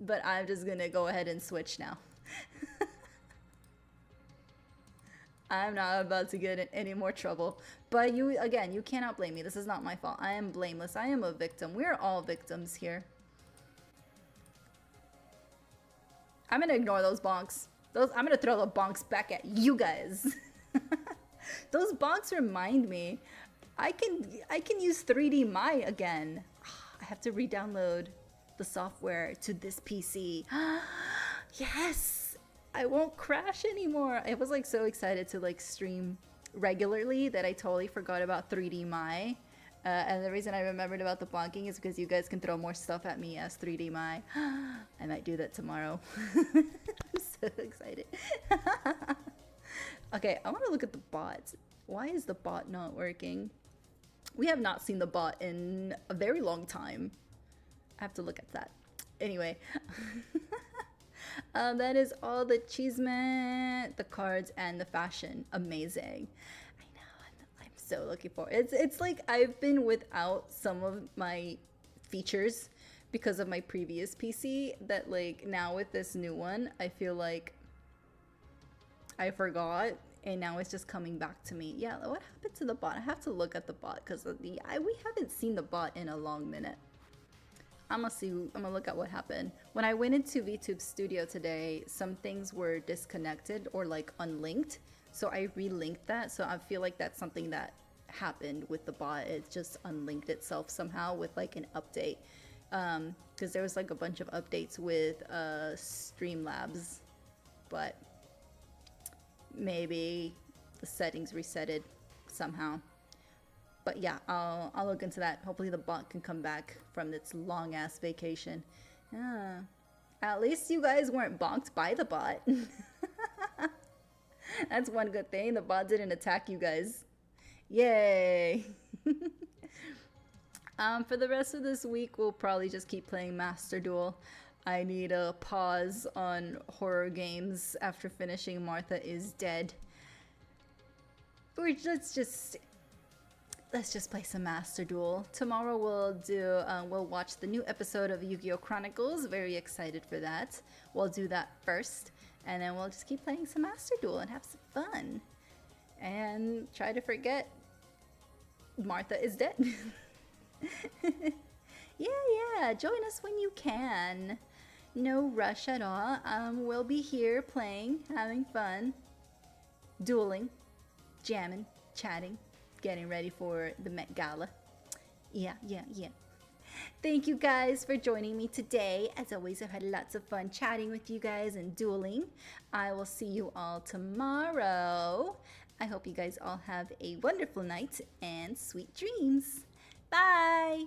but I'm just gonna go ahead and switch now. I'm not about to get in any more trouble. But you, again, you cannot blame me. This is not my fault. I am blameless. I am a victim. We're all victims here. I'm gonna ignore those bonks. I'm gonna throw the bonks back at you guys. Those bonks remind me. I can use 3D Mai again. I have to re-download the software to this PC. Yes! I won't crash anymore. I was like so excited to like stream regularly that I totally forgot about 3D Mai. And the reason I remembered about the bonking is because you guys can throw more stuff at me as 3D Mai. I might do that tomorrow. I'm so excited. Okay, I want to look at the bot. Why is the bot not working? We have not seen the bot in a very long time. I have to look at that. Anyway. That is all the achievement, the cards, and the fashion. Amazing. I know. I'm so looking forward. It's like I've been without some of my features because of my previous PC. That like now with this new one, I feel like I forgot, and now it's just coming back to me. Yeah. What happened to the bot? I have to look at the bot because we haven't seen the bot in a long minute. I'm gonna see. I'm gonna look at what happened. When I went into VTube Studio today, some things were disconnected or like unlinked. So I relinked that. So I feel like that's something that happened with the bot. It just unlinked itself somehow with like an update. Because there was like a bunch of updates with Streamlabs, but maybe the settings resetted somehow. But yeah, I'll look into that. Hopefully the bot can come back from its long ass vacation. Yeah. At least you guys weren't bonked by the bot. That's one good thing. The bot didn't attack you guys. Yay. For the rest of this week, we'll probably just keep playing Master Duel. I need a pause on horror games after finishing Martha is Dead. Let's just play some Master Duel. Tomorrow we'll watch the new episode of Yu-Gi-Oh! Chronicles. Very excited for that. We'll do that first, and then we'll just keep playing some Master Duel and have some fun. And try to forget Martha is dead. Yeah, join us when you can. No rush at all. We'll be here playing, having fun, dueling, jamming, chatting, getting ready for the Met Gala. Yeah. Thank you guys for joining me today. As always, I've had lots of fun chatting with you guys and dueling. I will see you all tomorrow. I hope you guys all have a wonderful night and sweet dreams. Bye!